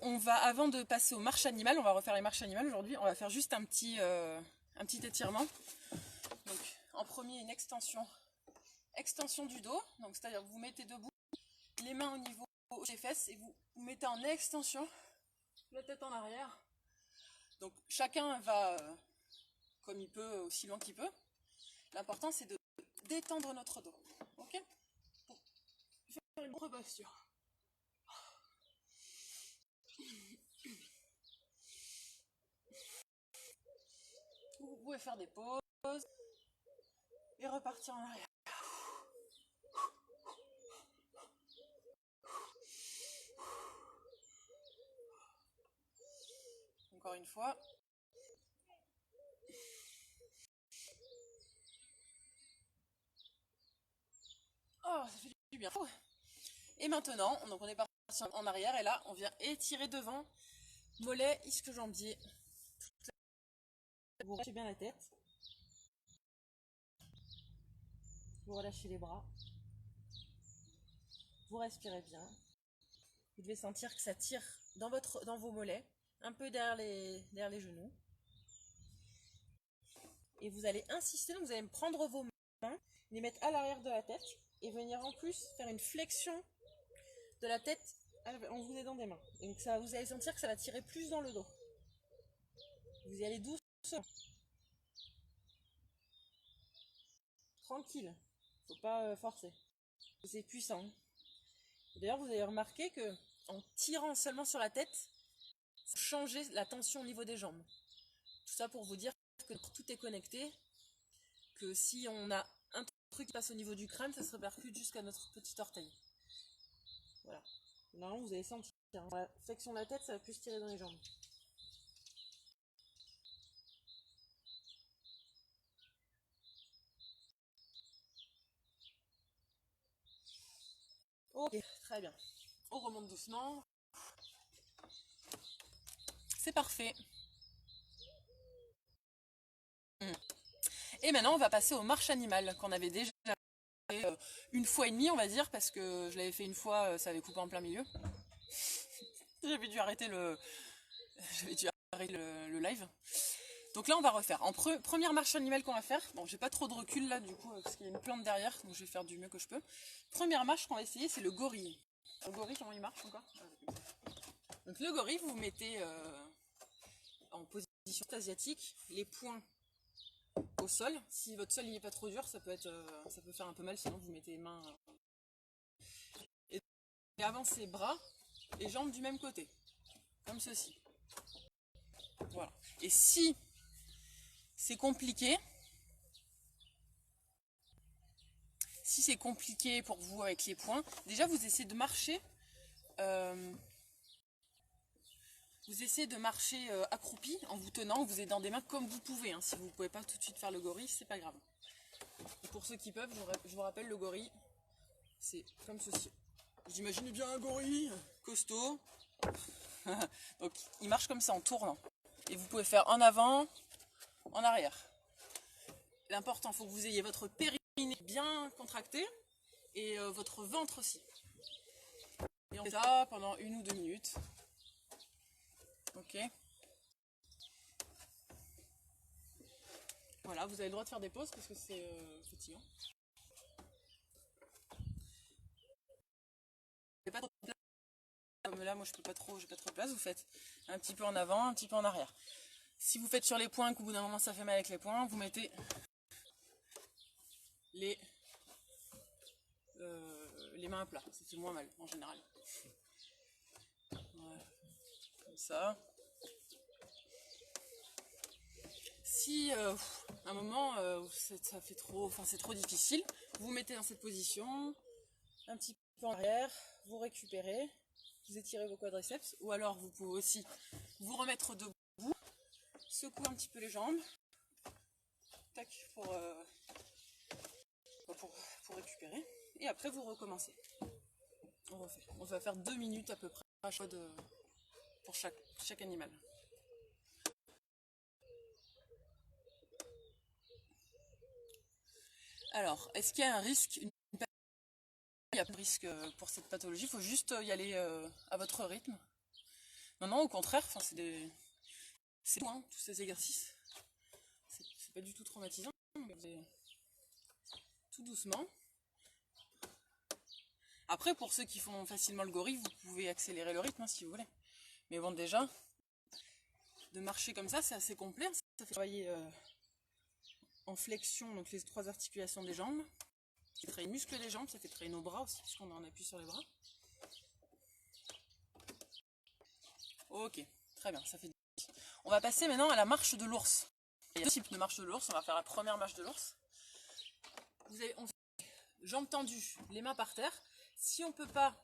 Avant de passer aux marches animales, on va refaire les marches animales aujourd'hui. On va faire juste un petit étirement. Donc en premier, une extension du dos. Donc c'est-à-dire que vous mettez debout, les mains au niveau des fesses et vous mettez en extension, la tête en arrière. Donc chacun va comme il peut, aussi loin qu'il peut. L'important c'est de détendre notre dos. Ok? Pour faire une bonne posture. Vous pouvez faire des pauses et repartir en arrière. Encore une fois. Oh, ça fait du bien. Et maintenant, donc on est parti en arrière et là, on vient étirer devant, mollet, ischio-jambier. Vous relâchez bien la tête. Vous relâchez les bras. Vous respirez bien. Vous devez sentir que ça tire dans vos mollets, un peu derrière les genoux. Et vous allez insister, donc vous allez prendre vos mains, les mettre à l'arrière de la tête et venir en plus faire une flexion de la tête en vous aidant des mains. Et donc vous allez sentir que ça va tirer plus dans le dos. Vous y allez doucement. Tranquille. Faut pas forcer. C'est puissant. D'ailleurs, vous avez remarqué que en tirant seulement sur la tête, ça changeait la tension au niveau des jambes. Tout ça pour vous dire que tout est connecté, que si on a un truc qui passe au niveau du crâne, ça se répercute jusqu'à notre petit orteil. Voilà. Normalement, vous allez sentir. La flexion de la tête, ça va plus tirer dans les jambes. Ok, très bien. On remonte doucement. C'est parfait. Et maintenant, on va passer aux marches animales qu'on avait déjà fait une fois et demie, on va dire, parce que je l'avais fait une fois, ça avait coupé en plein milieu. J'avais dû arrêter le live. Donc là, on va refaire. Première marche animale qu'on va faire. Bon, j'ai pas trop de recul là, du coup, parce qu'il y a une plante derrière, donc je vais faire du mieux que je peux. Première marche qu'on va essayer, c'est le gorille. Le gorille, comment il marche encore? Donc le gorille, vous vous mettez en position asiatique, les poings au sol. Si votre sol n'est pas trop dur, ça peut faire un peu mal, sinon vous mettez les mains et avancez bras et jambes du même côté, comme ceci. Voilà. Et si c'est compliqué, pour vous avec les poings, déjà vous essayez de marcher. Accroupi en vous tenant, vous aidant des mains comme vous pouvez. Hein. Si vous ne pouvez pas tout de suite faire le gorille, c'est pas grave. Et pour ceux qui peuvent, je vous rappelle, le gorille, c'est comme ceci. J'imagine bien un gorille costaud. Donc il marche comme ça en tournant. Et vous pouvez faire en avant, en arrière. L'important, il faut que vous ayez votre périnée bien contracté et votre ventre aussi. Et on fait ça pendant 1 ou 2 minutes. Ok. Voilà, vous avez le droit de faire des pauses parce que c'est fatigant. Pas trop de place. Comme là, moi je peux pas trop, j'ai pas trop de place. Vous faites un petit peu en avant, un petit peu en arrière. Si vous faites sur les poings, qu'au bout d'un moment ça fait mal avec les poings, vous mettez les mains à plat. Ça fait moins mal en général. Voilà. Comme ça. Si à un moment ça fait trop, c'est trop difficile, vous mettez dans cette position, un petit peu en arrière, vous récupérez, vous étirez vos quadriceps, ou alors vous pouvez aussi vous remettre debout, secouer un petit peu les jambes, tac, pour récupérer, et après vous recommencez. On refait. On va faire 2 minutes à peu près pour chaque animal. Alors, est-ce qu'il y a un risque? Il n'y a pas de risque pour cette pathologie, il faut juste y aller à votre rythme. Non, au contraire, c'est loin, tous ces exercices. C'est pas du tout traumatisant, mais vous allez tout doucement. Après, pour ceux qui font facilement le gorille, vous pouvez accélérer le rythme si vous voulez. Mais bon, déjà, de marcher comme ça, c'est assez complet. Ça fait travailler en flexion, donc les 3 articulations des jambes. Ça fait travailler les muscles des jambes, ça fait travailler nos bras aussi, puisqu'on en appuie sur les bras. Ok, très bien, ça fait 10. On va passer maintenant à la marche de l'ours. Il y a 2 types de marche de l'ours. On va faire la première marche de l'ours. On fait jambes tendues, les mains par terre. Si on ne peut pas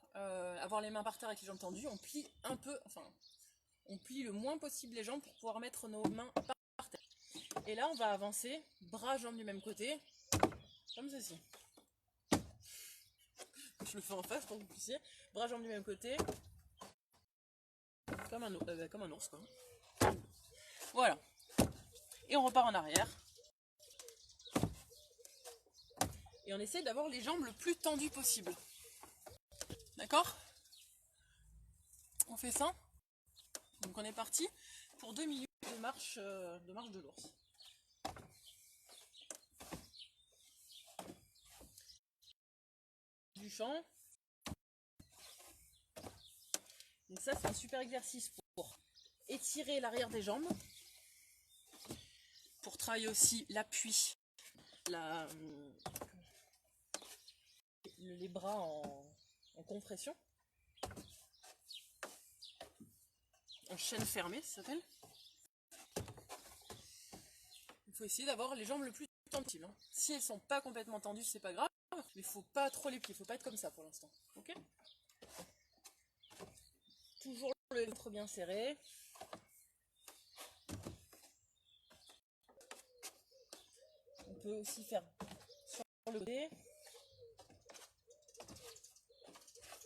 avoir les mains par terre avec les jambes tendues, on plie un peu, on plie le moins possible les jambes pour pouvoir mettre nos mains par terre. Et là, on va avancer, bras, jambes du même côté, comme ceci. Je le fais en face pour que vous puissiez. Bras, jambes du même côté, comme un ours, quoi. Voilà. Et on repart en arrière. Et on essaie d'avoir les jambes le plus tendues possible. D'accord? On fait ça. Donc on est parti pour 2 minutes de marche de l'ours. Du champ. Donc ça c'est un super exercice pour étirer l'arrière des jambes. Pour travailler aussi l'appui. Les bras en compression. En chaîne fermée, ça s'appelle. Il faut essayer d'avoir les jambes le plus tendues possible. Si elles sont pas complètement tendues, c'est pas grave, mais il faut pas trop les plier, il faut pas être comme ça pour l'instant. Ok? Toujours le ventre bien serré. On peut aussi faire sur le côté.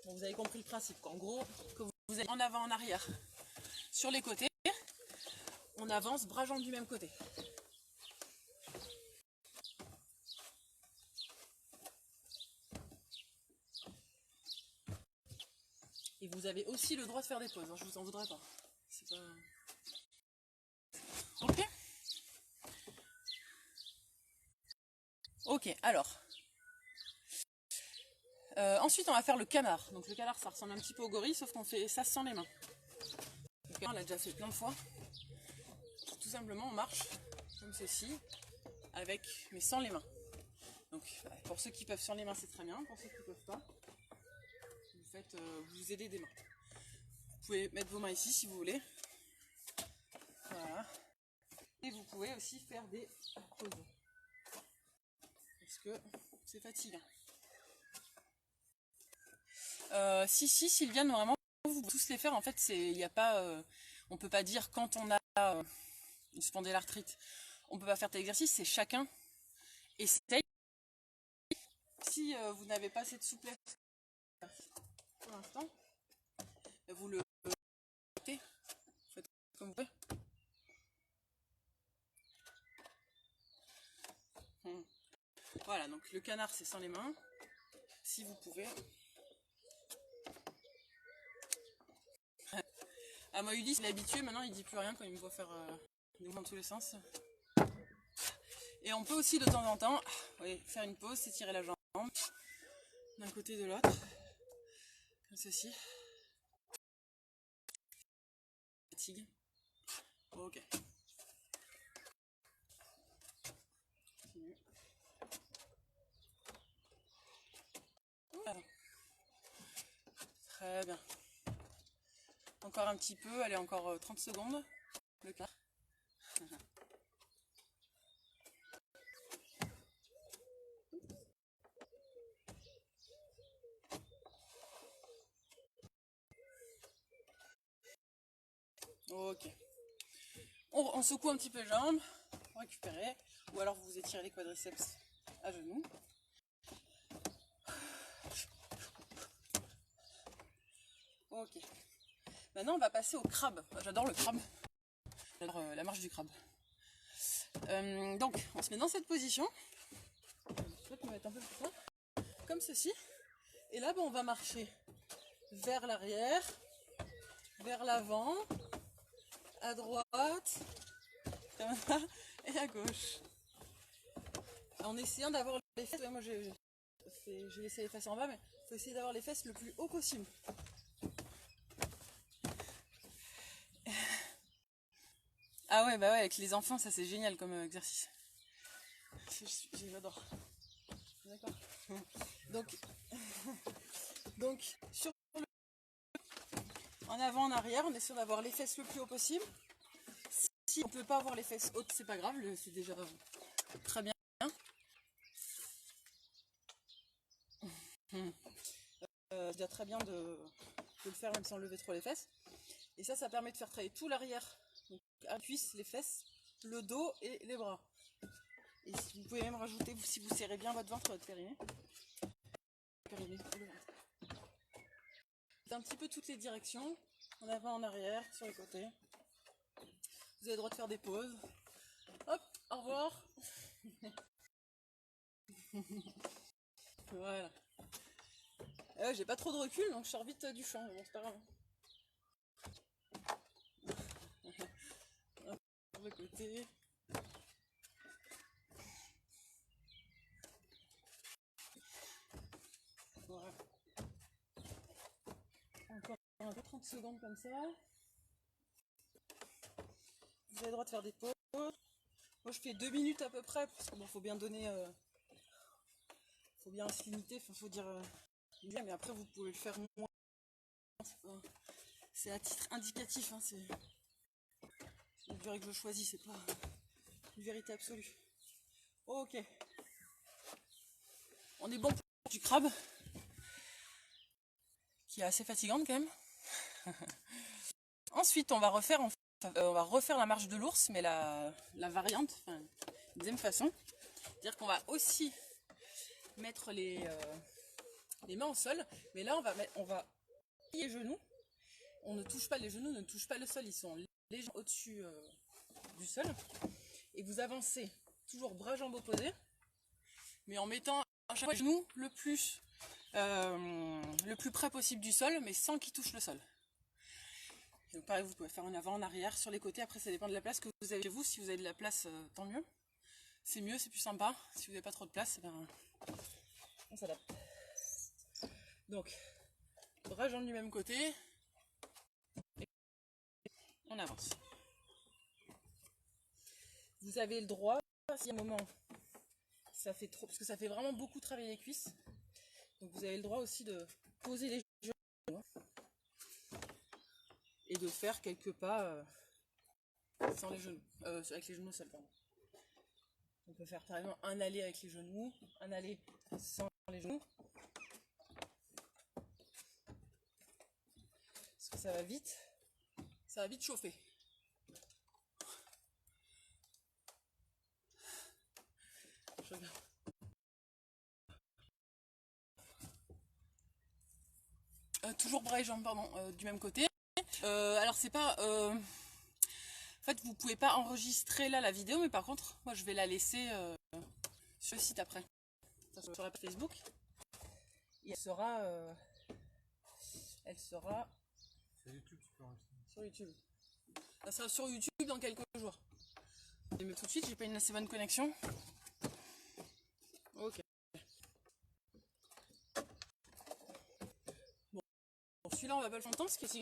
Bon, vous avez compris le principe. En gros, que vous êtes en avant, en arrière. Sur les côtés, on avance bras jambes du même côté. Et vous avez aussi le droit de faire des pauses, hein, je vous en voudrais pas. C'est pas... Ok. Ok, alors. Ensuite, on va faire le canard. Donc le canard, ça ressemble un petit peu au gorille, sauf qu'on fait ça sans les mains. Le canard, on l'a déjà fait plein de fois. Tout simplement, on marche comme ceci, avec, mais sans les mains. Donc, pour ceux qui peuvent sans les mains, c'est très bien. Pour ceux qui ne peuvent pas, vous vous aidez des mains. Vous pouvez mettre vos mains ici si vous voulez. Voilà. Et vous pouvez aussi faire des pauses. Parce que c'est fatigant. Si Sylviane, vraiment, vous pouvez tous les faire. En fait, il n'y a pas, on peut pas dire quand on a une spondylarthrite, on peut pas faire tel exercice. C'est chacun essaye. Si vous n'avez pas assez de souplesse pour l'instant, vous le faites comme vous pouvez. Voilà, donc le canard c'est sans les mains, si vous pouvez. Ah, moi Ulysse il est habitué, maintenant il dit plus rien quand il me voit faire des mouvements dans tous les sens. Et on peut aussi de temps en temps faire une pause, s'étirer la jambe d'un côté de l'autre, comme ceci. Fatigue. Ok. Continue. Voilà. Très bien. Encore un petit peu, allez, encore 30 secondes. Le quart. Ok. On secoue un petit peu les jambes pour récupérer. Ou alors vous étirez les quadriceps à genoux. Ok. Maintenant on va passer au crabe. J'adore le crabe. J'adore la marche du crabe. Donc on se met dans cette position. Je vais me mettre un peu plus loin. Comme ceci. Et là on va marcher vers l'arrière, vers l'avant, à droite, comme ça, et à gauche. En essayant d'avoir les fesses, moi j'ai laissé les fesses en bas, mais il faut essayer d'avoir les fesses le plus haut possible. Ah ouais, bah ouais, avec les enfants, ça c'est génial comme exercice. J'adore. D'accord. Donc sur le... en avant, en arrière, on est sûr d'avoir les fesses le plus haut possible. Si on peut pas avoir les fesses hautes, c'est pas grave, c'est déjà très bien. C'est déjà très bien de le faire même sans lever trop les fesses. Et ça permet de faire travailler tout l'arrière, donc à la cuisse, les fesses, le dos et les bras. Et vous pouvez même rajouter, si vous serrez bien votre ventre, votre périnée. C'est un petit peu toutes les directions, en avant, en arrière, sur les côtés. Vous avez le droit de faire des pauses. Hop, au revoir. Voilà. J'ai pas trop de recul, donc je sors vite du champ, bon, c'est pas grave. Sur le côté. Voilà. Encore un peu 30 secondes comme ça. Vous avez le droit de faire des pauses. Moi je fais 2 minutes à peu près, parce qu'il faut bien donner... faut bien se limiter, faut dire... mais après vous pouvez le faire moins. C'est à titre indicatif, hein, c'est la durée que je choisis, c'est pas une vérité absolue. Ok. On est bon pour du crabe, qui est assez fatigante quand même. Ensuite, on va refaire la marche de l'ours, mais la variante, enfin, deuxième façon. C'est-à-dire qu'on va aussi mettre les mains au sol, mais là on va plier les genoux. On ne touche pas les genoux, ne touche pas le sol, ils sont légèrement au-dessus du sol. Et vous avancez toujours bras jambes opposés, mais en mettant à chaque fois les genoux le plus le plus près possible du sol, mais sans qu'il touche le sol. Donc pareil, vous pouvez faire en avant, en arrière, sur les côtés. Après, ça dépend de la place que vous avez chez vous. Si vous avez de la place, tant mieux. C'est mieux, c'est plus sympa. Si vous n'avez pas trop de place, ben, on s'adapte. Donc, bras jambes du même côté. Et on avance. Vous avez le droit, si à un moment ça fait trop, parce que ça fait vraiment beaucoup travailler les cuisses. Donc vous avez le droit aussi de poser les genoux et de faire quelques pas sans les genoux, avec les genoux seuls, pardon. On peut faire par exemple un aller avec les genoux, un aller sans les genoux. Parce que ça va vite chauffer. Je regarde. Toujours bras et jambes, pardon, du même côté. Alors c'est pas... En fait, vous pouvez pas enregistrer là la vidéo, mais par contre, moi je vais la laisser sur le site après. Sur la page Facebook. Et elle sera Sur YouTube, tu peux enregistrer. sur YouTube. Elle sera sur YouTube dans quelques jours. Mais tout de suite, j'ai pas une assez bonne connexion. Ok. Bon, celui-là, on va pas le faire longtemps, parce que c'est...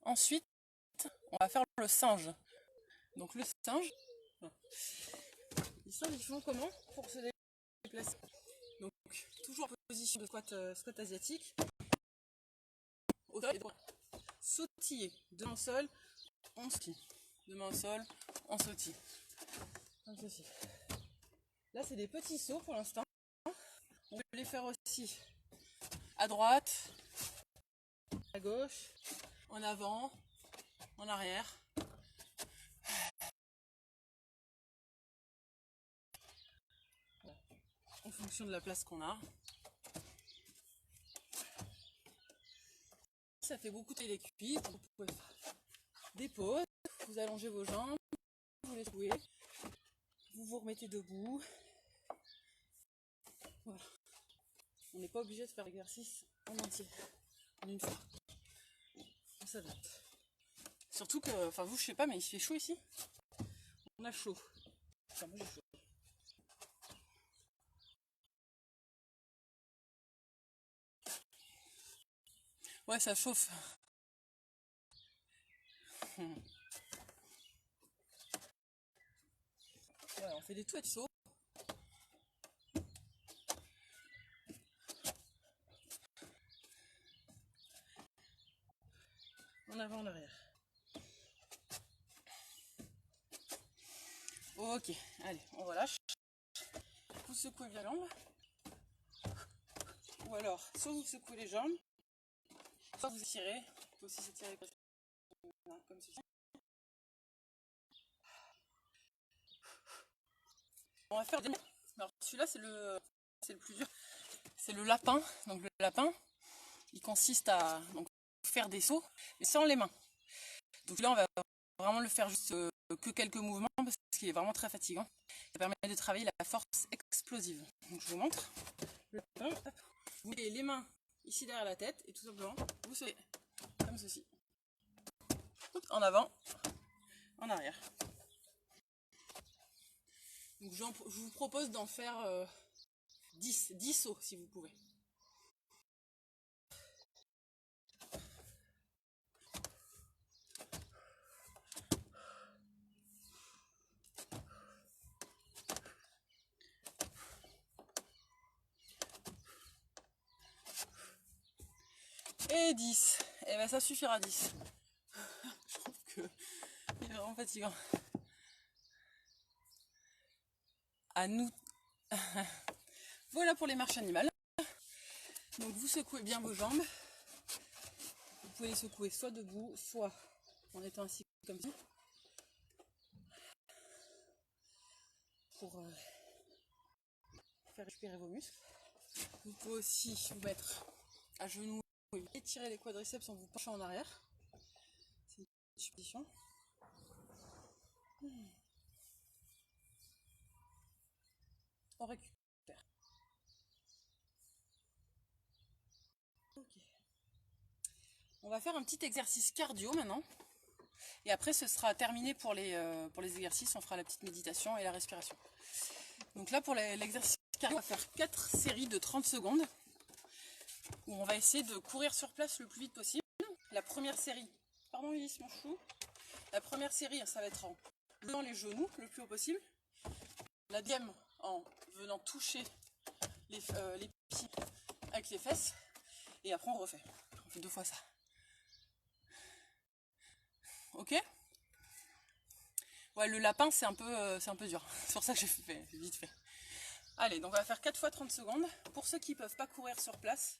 Ensuite, on va faire le singe. Donc le singe, les singes ils font comment pour se déplacer? Donc toujours en position de squat asiatique. Au sol et droit. Sautiller, deux mains au sol, on sautille. Deux mains au sol, on sautille. Comme ceci. Là c'est des petits sauts pour l'instant. On peut les faire aussi à droite, à gauche, en avant, en arrière. En fonction de la place qu'on a. Ça fait beaucoup tailler les cuisses, donc vous pouvez faire des pauses, vous allongez vos jambes, vous les jouez, vous vous remettez debout. Voilà. On n'est pas obligé de faire l'exercice en entier, en une fois. On s'adapte. Surtout que, enfin vous je sais pas, mais il fait chaud ici. On a chaud. Enfin moi j'ai chaud. Ouais, ça chauffe. Voilà, on fait des tout petits sauts. En avant, en arrière. Ok, allez, on relâche. Vous secouez bien l'ombre. Ou alors, soit vous secouez les jambes, soit vous étirez. Vous pouvez aussi s'étirer comme ceci. On va faire des... Alors celui-là c'est le plus dur. C'est le lapin. Donc le lapin, il consiste à donc, faire des sauts, mais sans les mains. Donc là on va vraiment le faire juste que quelques mouvements parce qu'il est vraiment très fatigant. Ça permet de travailler la force explosive. Donc je vous montre. Le lapin, hop. Vous mettez les mains ici derrière la tête et tout simplement vous sautez comme ceci. En avant, en arrière. Donc je vous propose d'en faire 10 sauts si vous pouvez. Et 10. Et ben ça suffira 10. Je trouve que il est vraiment fatigant. À nous. Voilà pour les marches animales. Donc vous secouez bien vos jambes. Vous pouvez les secouer soit debout, soit en étant assis comme ça. Pour faire récupérer vos muscles. Vous pouvez aussi vous mettre à genoux et étirer les quadriceps en vous penchant en arrière. C'est une position. On récupère. On va faire un petit exercice cardio maintenant. Et après, ce sera terminé pour les exercices. On fera la petite méditation et la respiration. Donc là, pour l'exercice cardio, on va faire 4 séries de 30 secondes. Où on va essayer de courir sur place le plus vite possible. La première série, pardon Ulysse, mon chou. La première série, ça va être en levant les genoux le plus haut possible. La deuxième, en venant toucher les pieds avec les fesses. Et après, on refait. On fait 2 fois ça. Ok? Ouais, le lapin, c'est un peu dur. C'est pour ça que j'ai fait vite fait. Allez, donc on va faire 4 fois 30 secondes. Pour ceux qui ne peuvent pas courir sur place,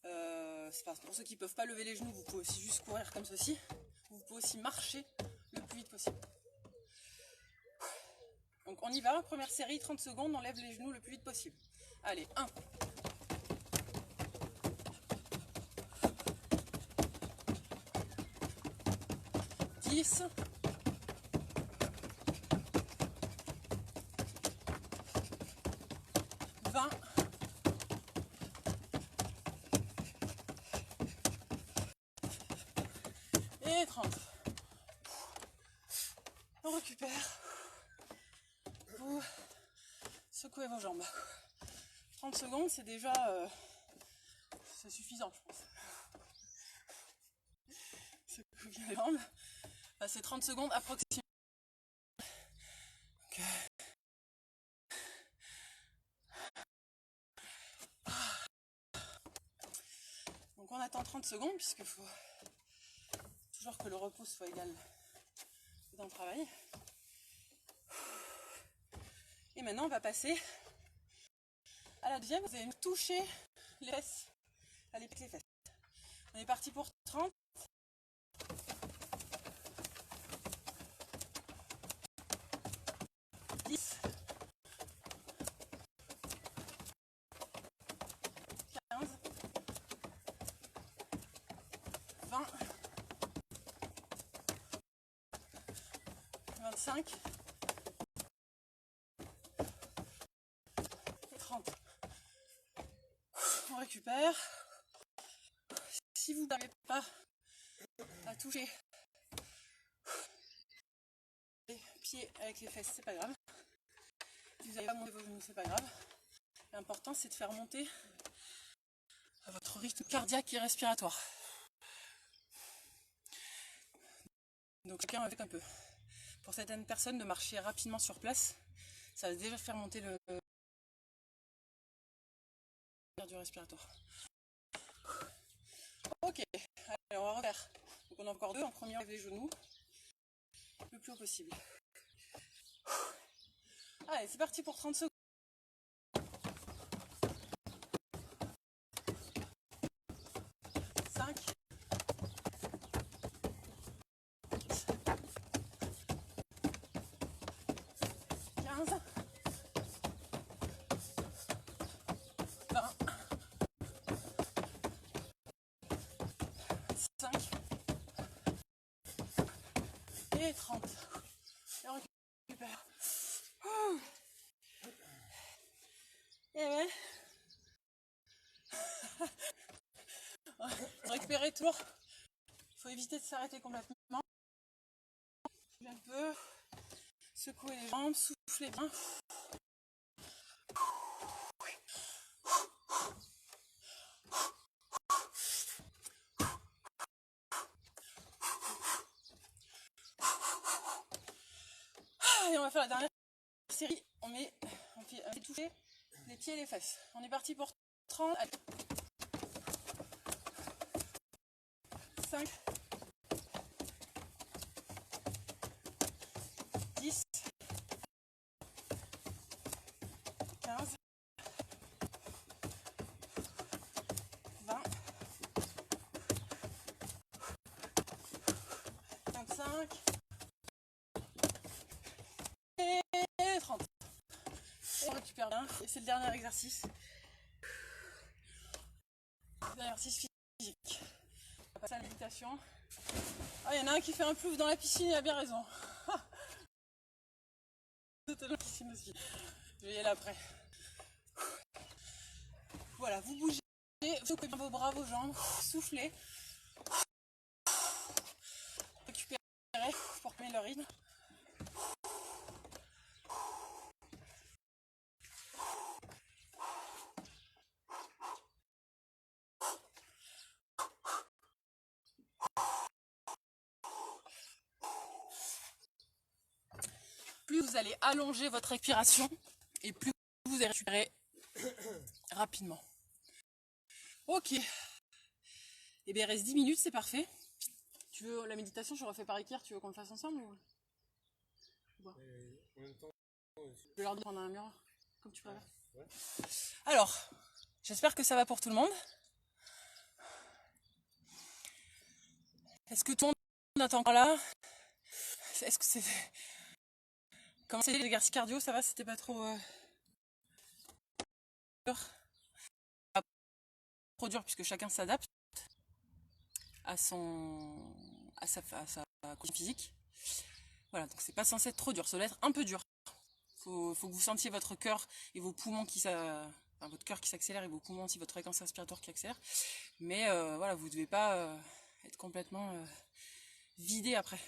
pour ceux qui ne peuvent pas lever les genoux, vous pouvez aussi juste courir comme ceci. Vous pouvez aussi marcher le plus vite possible. Donc on y va, première série, 30 secondes, on lève les genoux le plus vite possible. Allez, 1. 10. 20. Et 30. On récupère. Vous secouez vos jambes. 30 secondes, c'est déjà c'est suffisant, je pense. Secouez bien les jambes. Enfin, c'est 30 secondes approximativement. Okay. Donc on attend 30 secondes puisqu'il faut toujours que le repos soit égal dans le travail. Et maintenant on va passer à la deuxième. Vous allez me toucher les fesses. Allez, pique les fesses. On est parti pour 30. 10. 15. 20. 25. Et 30. On récupère. Si vous n'arrivez pas à toucher les pieds avec les fesses, c'est pas grave. Si vous n'avez pas monté vos genoux, c'est pas grave. L'important, c'est de faire monter votre rythme cardiaque et respiratoire. Donc chacun avec un peu. Pour certaines personnes, de marcher rapidement sur place, ça va déjà faire monter le cardio respiratoire. Ok, allez, on va refaire. Donc on a encore 2. En premier, on lève les genoux le plus haut possible. Allez, c'est parti pour 30 secondes. 5. 15. 20. 5. Et 30. Et on récupère. Et ouais. Récupérer toujours. Il faut éviter de s'arrêter complètement. Un peu. Secouer les jambes, souffler bien. Et on va faire la dernière série. On fait toucher les pieds et les fesses. On est parti pour 30. Allez. 5. 10. 15. 20. 25. Et 30. Et on récupère bien. Et c'est le dernier exercice. Exercice physique. On va passer à la méditation. Ah, il y en a un qui fait un plouf dans la piscine, il a bien raison. C'était la piscine aussi. Je vais y aller après. Voilà, vous bougez, vous secouez bien vos bras, vos jambes, soufflez. Récupérer pour calmer le rythme. Plus vous allez allonger votre respiration et plus vous allez récupérer rapidement. Ok. Et bien il reste 10 minutes, c'est parfait. Tu veux la méditation, je refais par équerre, tu veux qu'on le fasse ensemble ou... En même temps, Je vais leur dire prendre un miroir, comme tu préfères. ouais. Alors, j'espère que ça va pour tout le monde. Est-ce que tout le monde est encore là? Est-ce que c'est... Comment c'est l'exercice cardio, ça va? C'était pas trop... dur? Pas trop dur puisque chacun s'adapte à sa condition physique. Voilà, donc c'est pas censé être trop dur, ça doit être un peu dur. Faut que vous sentiez votre cœur et vos poumons votre cœur qui s'accélère et vos poumons aussi, votre fréquence respiratoire qui accélère. Mais voilà, vous ne devez pas être complètement vidé après.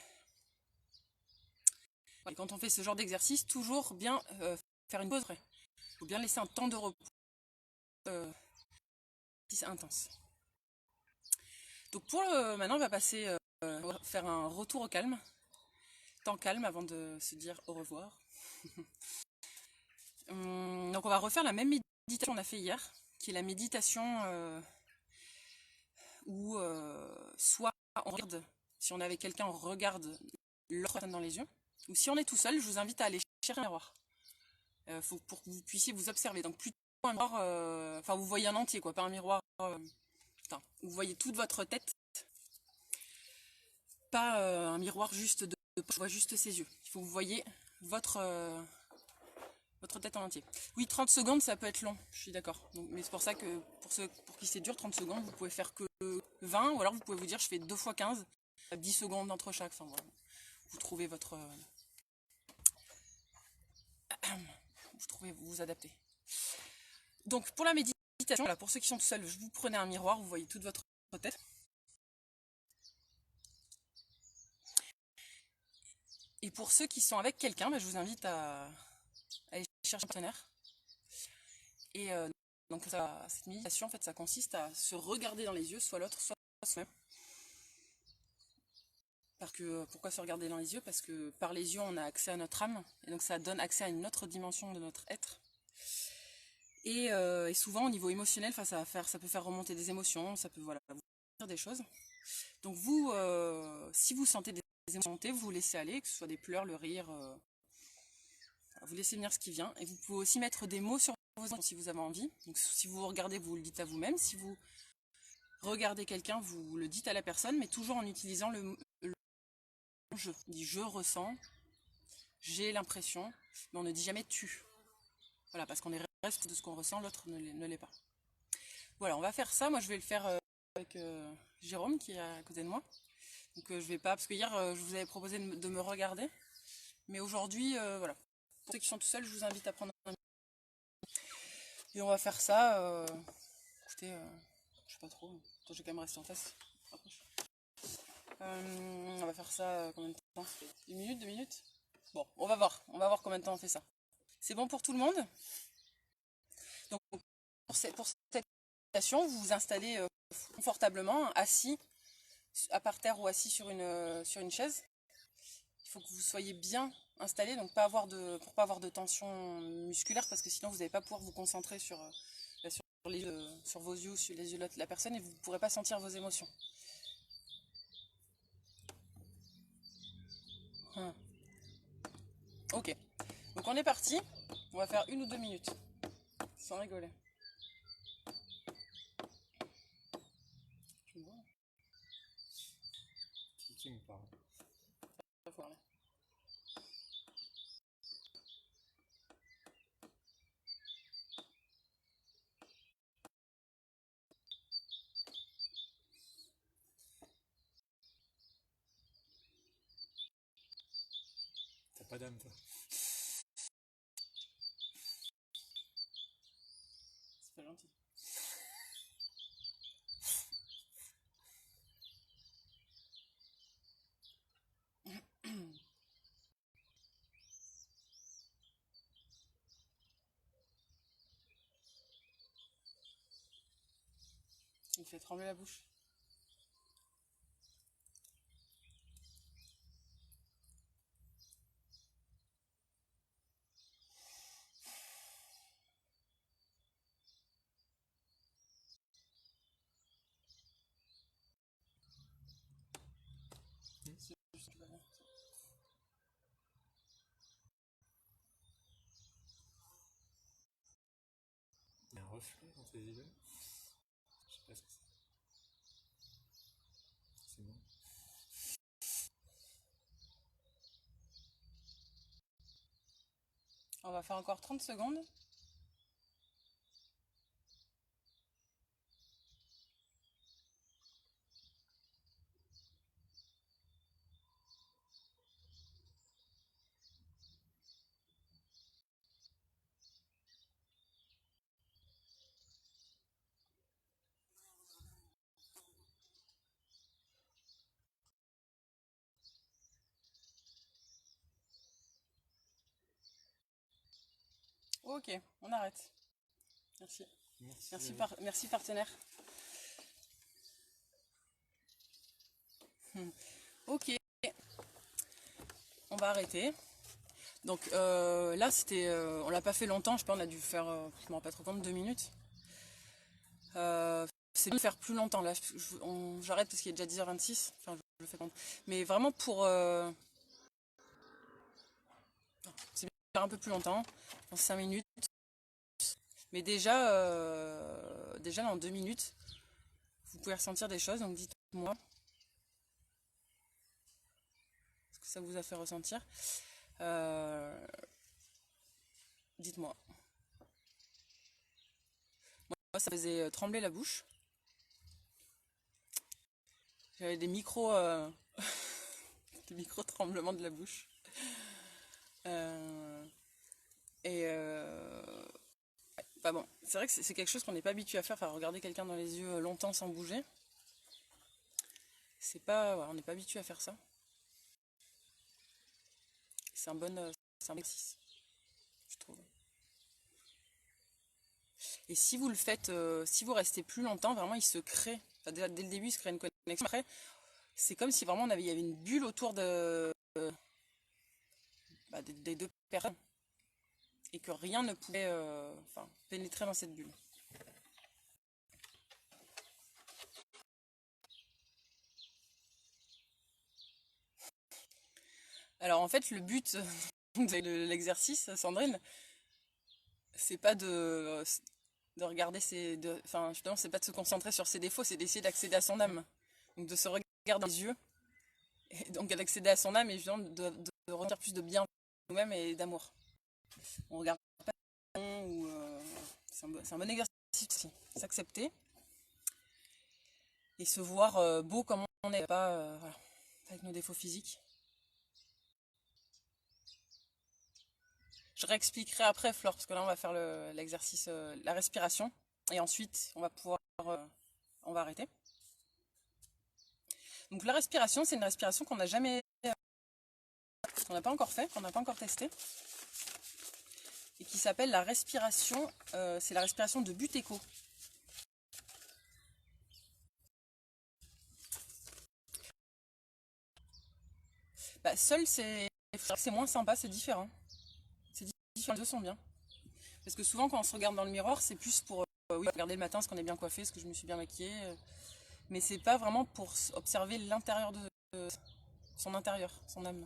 Et quand on fait ce genre d'exercice, toujours bien faire une pause. Il faut bien laisser un temps de repos. C'est intense. Donc maintenant, on va passer, on va faire un retour au calme. Temps calme avant de se dire au revoir. Donc on va refaire la même méditation qu'on a fait hier, qui est la méditation où soit on regarde, si on est avec quelqu'un, on regarde l'autre personne dans les yeux, ou si on est tout seul, je vous invite à aller chercher un miroir. Pour que vous puissiez vous observer. Donc plutôt un miroir, enfin vous voyez un entier quoi, pas un miroir. Vous voyez toute votre tête, pas un miroir juste de je vois juste ses yeux. Il faut que vous voyez votre tête en entier. Oui, 30 secondes, ça peut être long, je suis d'accord. Mais c'est pour ça que pour qui c'est dur, 30 secondes, vous pouvez faire que 20, ou alors vous pouvez vous dire je fais 2 fois 15, 10 secondes entre chaque. Enfin, voilà. Vous trouvez votre... vous adaptez. Donc pour la méditation, voilà, pour ceux qui sont tout seuls, vous prenez un miroir, vous voyez toute votre tête. Et pour ceux qui sont avec quelqu'un, je vous invite à aller chercher un partenaire. Et donc cette méditation, en fait, ça consiste à se regarder dans les yeux, soit l'autre, soit soi-même. Pourquoi se regarder dans les yeux? Parce que par les yeux, on a accès à notre âme, et donc ça donne accès à une autre dimension de notre être. Et souvent, au niveau émotionnel, ça peut faire remonter des émotions, ça peut vous dire des choses. Donc vous, si vous sentez des émotions, vous vous laissez aller, que ce soit des pleurs, le rire, vous laissez venir ce qui vient. Et vous pouvez aussi mettre des mots sur vos émotions si vous avez envie. Donc si vous regardez, vous le dites à vous-même. Si vous regardez quelqu'un, vous le dites à la personne, mais toujours en utilisant le je. On dit je ressens, j'ai l'impression, mais on ne dit jamais tu. Voilà, parce qu'on est reste de ce qu'on ressent, l'autre ne l'est pas. Voilà, on va faire ça. Moi, je vais le faire avec Jérôme qui est à côté de moi. Donc je vais pas, parce que hier je vous avais proposé de me regarder, mais aujourd'hui, voilà. Pour ceux qui sont tout seuls, je vous invite à prendre un et on va faire ça. Écoutez, je sais pas trop. Attends, je vais quand même rester en face. On va faire ça combien de temps? 1 minute, 2 minutes? Bon, on va voir combien de temps on fait ça. C'est bon pour tout le monde? Donc pour cette méditation, vous vous installez confortablement, assis par terre ou assis sur une chaise. Il faut que vous soyez bien installé, donc pour pas avoir de tension musculaire, parce que sinon vous n'allez pas pouvoir vous concentrer sur vos yeux, sur les yeux de la personne, et vous ne pourrez pas sentir vos émotions. Ok, donc on est parti. On va faire 1 ou 2 minutes, sans rigoler. Tu me vois? Qui me parle? T'as pas d'âme, toi. C'est pas gentil. me fait trembler la bouche. Il y a un reflet dans tes yeux. Je sais pas ce que c'est. C'est bon. On va faire encore 30 secondes. Ok, on arrête. Merci. Merci partenaire. Ok, on va arrêter. Donc là, on l'a pas fait longtemps, je sais pas, on a dû faire, je me rends pas trop compte, 2 minutes. C'est mieux de faire plus longtemps. Là, j'arrête parce qu'il est déjà 10h26. Enfin, je le fais compte. Mais vraiment pour... c'est bien de faire un peu plus longtemps, dans 5 minutes. Mais déjà dans 2 minutes, vous pouvez ressentir des choses, donc dites-moi ce que ça vous a fait ressentir. Dites-moi. Moi, ça faisait trembler la bouche. J'avais des des micro tremblements de la bouche. Bah bon, c'est vrai que c'est quelque chose qu'on n'est pas habitué à faire. Enfin, regarder quelqu'un dans les yeux longtemps sans bouger. C'est pas, voilà, on n'est pas habitué à faire ça. C'est un bon exercice, je trouve. Et si vous le faites, si vous restez plus longtemps, vraiment il se crée. Enfin, déjà, dès le début, il se crée une connexion. Après, c'est comme si vraiment il y avait une bulle autour des deux personnes. Et que rien ne pouvait pénétrer dans cette bulle. Alors en fait, le but de l'exercice, Sandrine, c'est pas de regarder justement, c'est pas de se concentrer sur ses défauts, c'est d'essayer d'accéder à son âme. Donc de se regarder dans les yeux, et donc d'accéder à son âme et justement de ressentir plus de bien nous-mêmes et d'amour. On regarde pas ou c'est un bon exercice aussi, s'accepter et se voir beau comme on n'est, pas voilà, avec nos défauts physiques. Je réexpliquerai après, Flore, parce que là on va faire l'exercice, la respiration, et ensuite on va on va arrêter. Donc la respiration, c'est une respiration qu'on n'a qu'on n'a pas encore fait, qu'on n'a pas encore testé, et qui s'appelle la respiration, c'est la respiration de Buteyko. Bah, seul, c'est moins sympa, c'est différent. C'est différent, les deux sont bien. Parce que souvent, quand on se regarde dans le miroir, c'est plus pour regarder le matin, est-ce qu'on est bien coiffé, est-ce que je me suis bien maquillée. Mais c'est pas vraiment pour observer l'intérieur de son intérieur, son âme.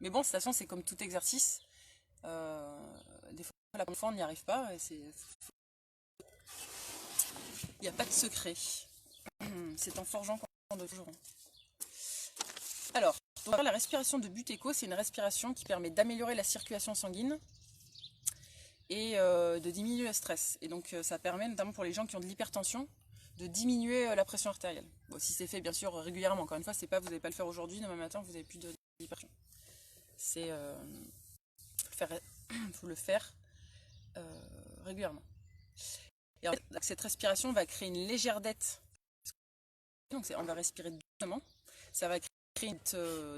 Mais bon, de toute façon, c'est comme tout exercice. Des fois, la première fois, on n'y arrive pas. Il n'y a pas de secret. C'est en forgeant qu'on de toujours. Alors, la respiration de Buteyko, c'est une respiration qui permet d'améliorer la circulation sanguine et de diminuer le stress. Et donc, ça permet, notamment pour les gens qui ont de l'hypertension, de diminuer la pression artérielle. Bon, si c'est fait, bien sûr, régulièrement. Encore une fois, vous n'allez pas le faire aujourd'hui, demain matin, vous n'avez plus d'hypertension. C'est... faut le faire régulièrement. Et alors, cette respiration va créer une légère dette. Donc on va respirer doucement. Ça va créer une dette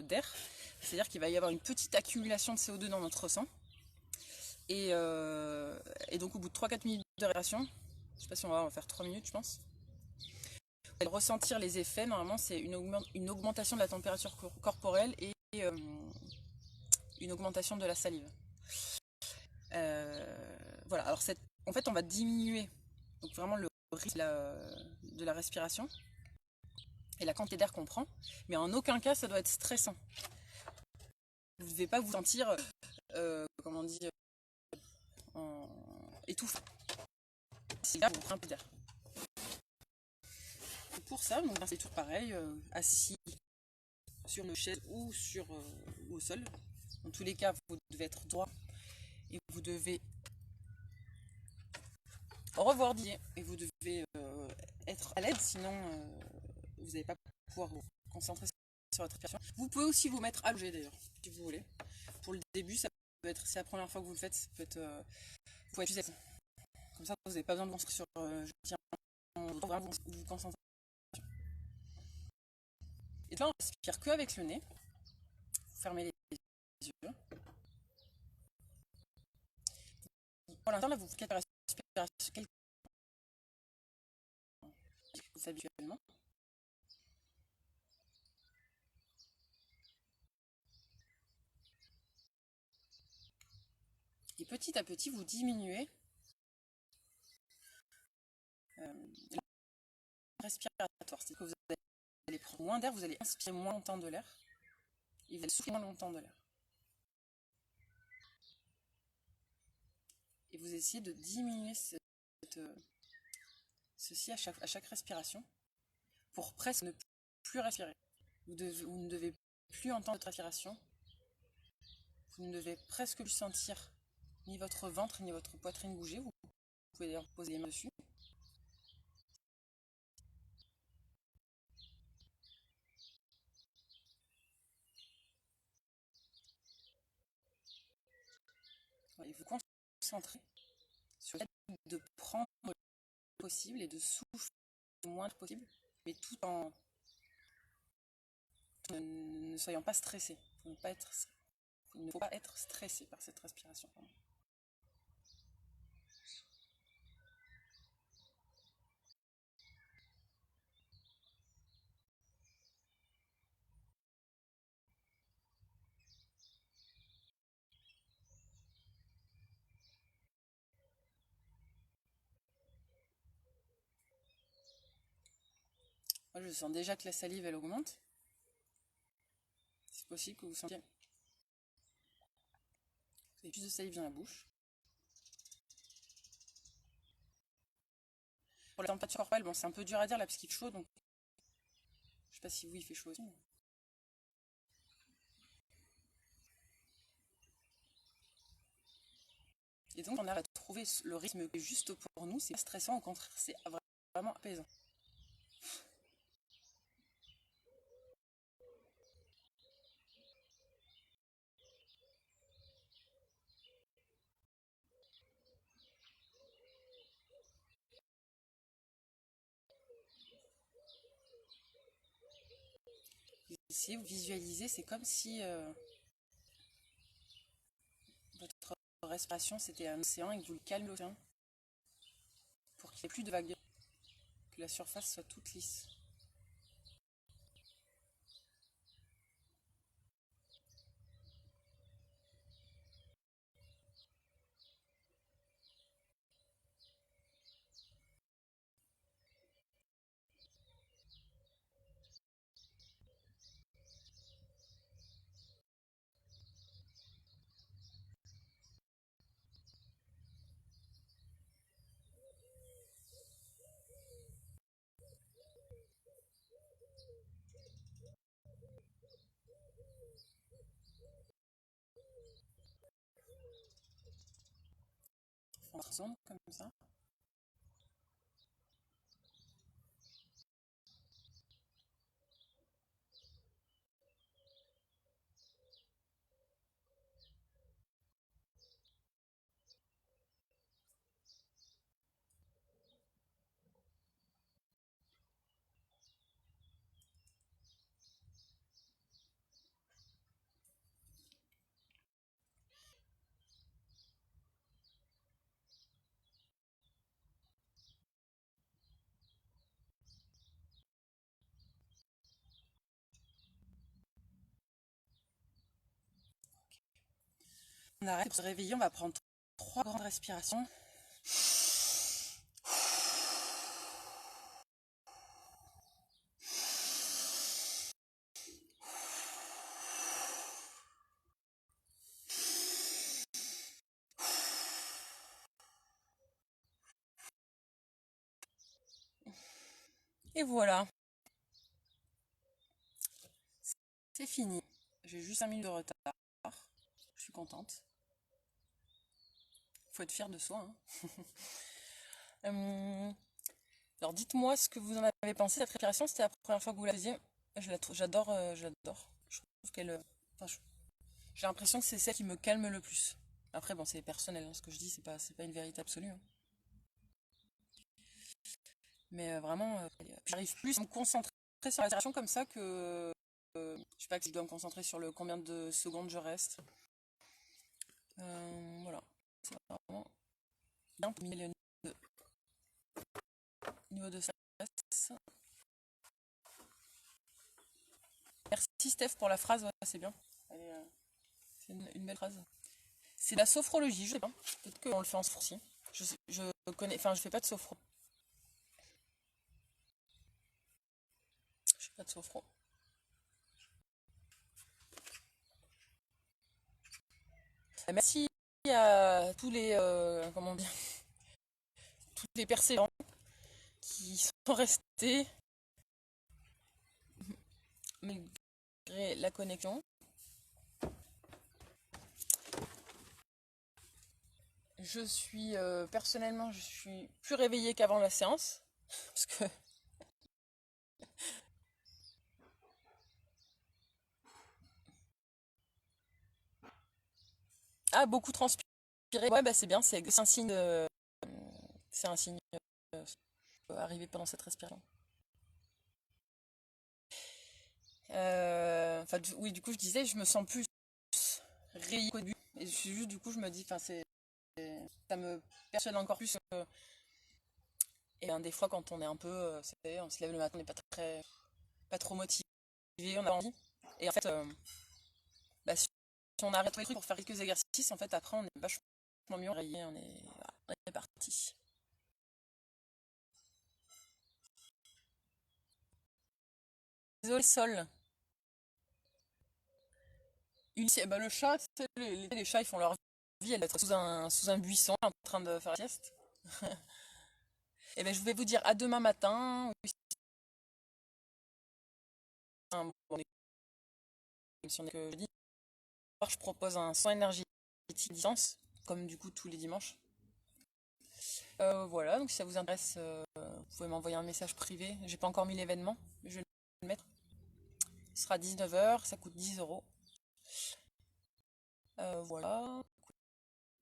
d'air. C'est-à-dire qu'il va y avoir une petite accumulation de CO2 dans notre sang. Et donc au bout de 3-4 minutes de respiration, Je sais pas si on va faire 3 minutes, je pense. Vous allez ressentir les effets. Normalement, c'est une augmentation de la température corporelle et une augmentation de la salive. Voilà, alors en fait, on va diminuer donc vraiment le rythme de la respiration et la quantité d'air qu'on prend, mais en aucun cas, ça doit être stressant. Vous ne devez pas vous sentir, comment dire, étouffé. C'est là où on prend un peu d'air. Pour ça, donc c'est toujours pareil, assis sur une chaise ou au sol. Dans tous les cas, vous devez être droit et vous devez revoir d'hier et vous devez être à l'aide, sinon vous n'allez pas pouvoir vous concentrer sur votre respiration. Vous pouvez aussi vous mettre allongé d'ailleurs, si vous voulez. Pour le début, ça peut être, c'est la première fois que vous le faites, ça peut être, vous pouvez être comme ça, vous n'avez pas besoin de vous concentrer sur je tiens, vraiment vous concentrer. Et là, on respire que avec le nez. Vous fermez les yeux. Pour l'instant, là, vous faites la respiration habituellement. Et petit à petit, vous diminuez la respiratoire. C'est-à-dire que vous allez prendre moins d'air, vous allez inspirer moins longtemps de l'air et vous allez souffler moins longtemps de l'air. Et vous essayez de diminuer ceci à chaque respiration pour presque ne plus respirer. Vous ne devez plus entendre votre respiration. Vous ne devez presque plus sentir ni votre ventre ni votre poitrine bouger. Vous pouvez d'ailleurs poser les mains dessus. Et vous concentrez sur le fait de prendre le possible et de souffler le moins possible, mais tout en ne soyant pas stressé. Il ne faut pas être stressé par cette respiration. Moi, je sens déjà que la salive, elle augmente. C'est possible que vous sentiez. Vous avez plus de salive dans la bouche. Pour la température corporelle, bon, c'est un peu dur à dire là parce qu'il fait chaud, donc je sais pas si vous il fait chaud aussi. Mais... Et donc on a trouvé le rythme qui est juste pour nous, c'est pas stressant, au contraire, c'est vraiment apaisant. Ici, vous visualisez, c'est comme si votre respiration c'était un océan et que vous le calmez l'océan pour qu'il n'y ait plus de vagues, que la surface soit toute lisse. On zone comme ça. arrête. Pour se réveiller, on va prendre 3 grandes respirations. Et voilà. C'est fini. J'ai juste 5 minutes de retard. Je suis contente. Faut être fier de soi. Hein. Alors dites-moi ce que vous en avez pensé. Cette respiration, c'était la première fois que vous la faisiez. J'adore. J'adore. Je trouve qu'elle. Enfin, j'ai l'impression que c'est celle qui me calme le plus. Après, bon, c'est personnel. Hein, ce que je dis, c'est pas une vérité absolue. Hein. Mais vraiment, j'arrive plus à me concentrer sur la respiration comme ça que. Je sais pas, que je dois me concentrer sur le combien de secondes je reste. Voilà. C'est vraiment bien pour le niveau de stress. Merci Steph pour la phrase, ouais, c'est bien. C'est une belle phrase. C'est la sophrologie, je sais pas. Peut-être qu'on le fait en sophro aussi. Je connais, enfin je fais pas de sophro. Je fais pas de sophro. Merci à tous les comment dire, tous les persévérants qui sont restés malgré la connexion. Je suis personnellement, je suis plus réveillée qu'avant la séance parce que beaucoup transpiré. Ouais, bah c'est bien, c'est un signe c'est un signe arrivé pendant cette respiration. Enfin, oui, du coup, je disais, je me sens plus réveillée qu'au début. Et juste, du coup, je me dis, enfin, ça me persuade encore plus. Et des fois, quand on est un peu, on se lève le matin, on n'est pas trop motivé, on a envie. Et en fait, bah, si on arrête les trucs pour faire quelques exercices, en fait, après, on est vachement mieux réveillé, on est parti. Désolé, Sol. Bah, le chat, les chats, ils font leur vie, elle doit être sous un buisson en train de faire la sieste. Et ben, je vais vous dire à demain matin. Bon, si on est que jeudi, je propose un soin énergétique à distance, comme du coup tous les dimanches. Voilà, donc si ça vous intéresse, vous pouvez m'envoyer un message privé. J'ai pas encore mis l'événement, mais je vais le mettre. Ce sera 19h, ça coûte 10 €. Voilà.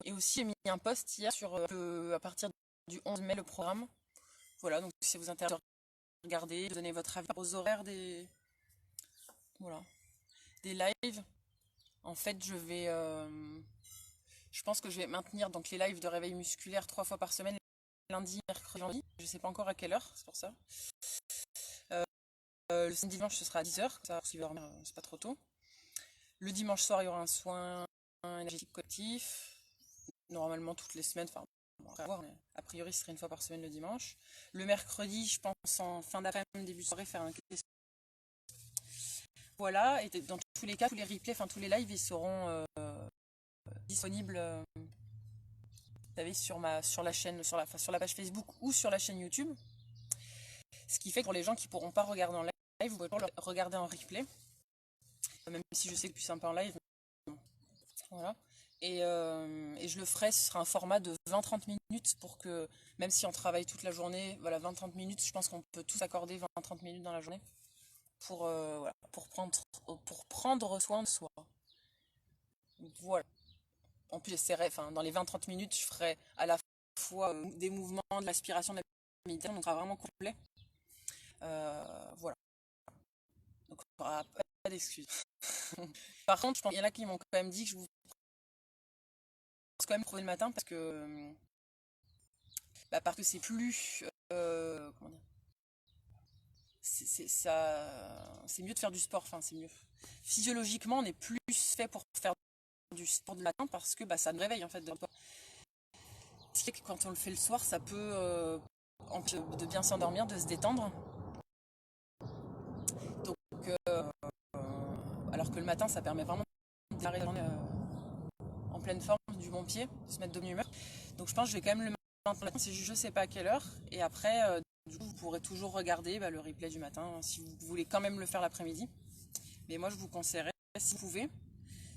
Et aussi, j'ai mis un post hier sur à partir du 11 mai le programme. Voilà, donc si ça vous intéresse, regardez, donnez votre avis aux horaires voilà, des lives. En fait, je pense que je vais maintenir donc les lives de réveil musculaire 3 fois par semaine, lundi, mercredi, vendredi. Je sais pas encore à quelle heure, c'est pour ça. Le samedi dimanche, ce sera à 10h, ça, si vous dormir, c'est pas trop tôt. Le dimanche soir, il y aura un soin énergétique collectif. Normalement, toutes les semaines, enfin, on va voir, mais a priori, ce serait une fois par semaine le dimanche. Le mercredi, je pense en fin d'après-midi, début de soirée, faire un question. Voilà, et dans tous les cas, tous les replays, enfin tous les lives, ils seront disponibles, vous savez, sur la chaîne, sur la page Facebook ou sur la chaîne YouTube. Ce qui fait que pour les gens qui ne pourront pas regarder en live, vous pouvez le regarder en replay. Même si je sais que c'est plus sympa en live. Voilà. Et je le ferai, ce sera un format de 20-30 minutes pour que, même si on travaille toute la journée, voilà, 20-30 minutes, je pense qu'on peut tous accorder 20-30 minutes dans la journée voilà, pour prendre soin de soi. Voilà. En plus, j'essaierai, enfin, dans les 20-30 minutes, je ferai à la fois des mouvements, de l'aspiration, de la méditation, donc ça sera vraiment complet. Voilà. Donc, il n'y aura pas d'excuses. Par contre, je pense qu'il y en a qui m'ont quand même dit que je vous quand même trouver le matin parce que c'est plus comment dire, c'est mieux de faire du sport, enfin c'est mieux physiologiquement, on est plus fait pour faire du sport du matin parce que ça nous réveille en fait. Ce qui est que quand on le fait le soir, ça peut empêcher de bien s'endormir, de se détendre. Donc, alors que le matin, ça permet vraiment de démarrer la journée en pleine forme, du bon pied, de se mettre de bonne humeur. Donc je pense que je vais quand même le matin, c'est juste je sais pas à quelle heure. Et après, du coup, vous pourrez toujours regarder le replay du matin si vous voulez quand même le faire l'après-midi. Mais moi, je vous conseillerais, si vous pouvez,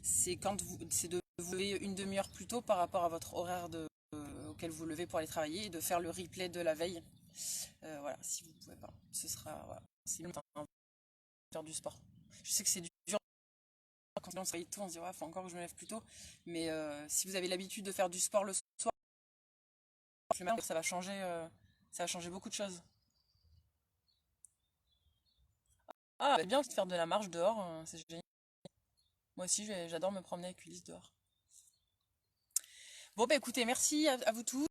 c'est de vous lever une demi-heure plus tôt par rapport à votre horaire auquel vous levez pour aller travailler et de faire le replay de la veille. Voilà, si vous pouvez pas. Ce sera, voilà, c'est le matin, faire du sport. Je sais que c'est dur quand on se réveille tôt, on se dit ouais, faut encore que je me lève plus tôt. Mais si vous avez l'habitude de faire du sport le soir, ça va changer beaucoup de choses. Ah, c'est bien de faire de la marche dehors, c'est génial. Moi aussi, j'adore me promener avec Ulysse dehors. Bon, écoutez, merci à vous tous.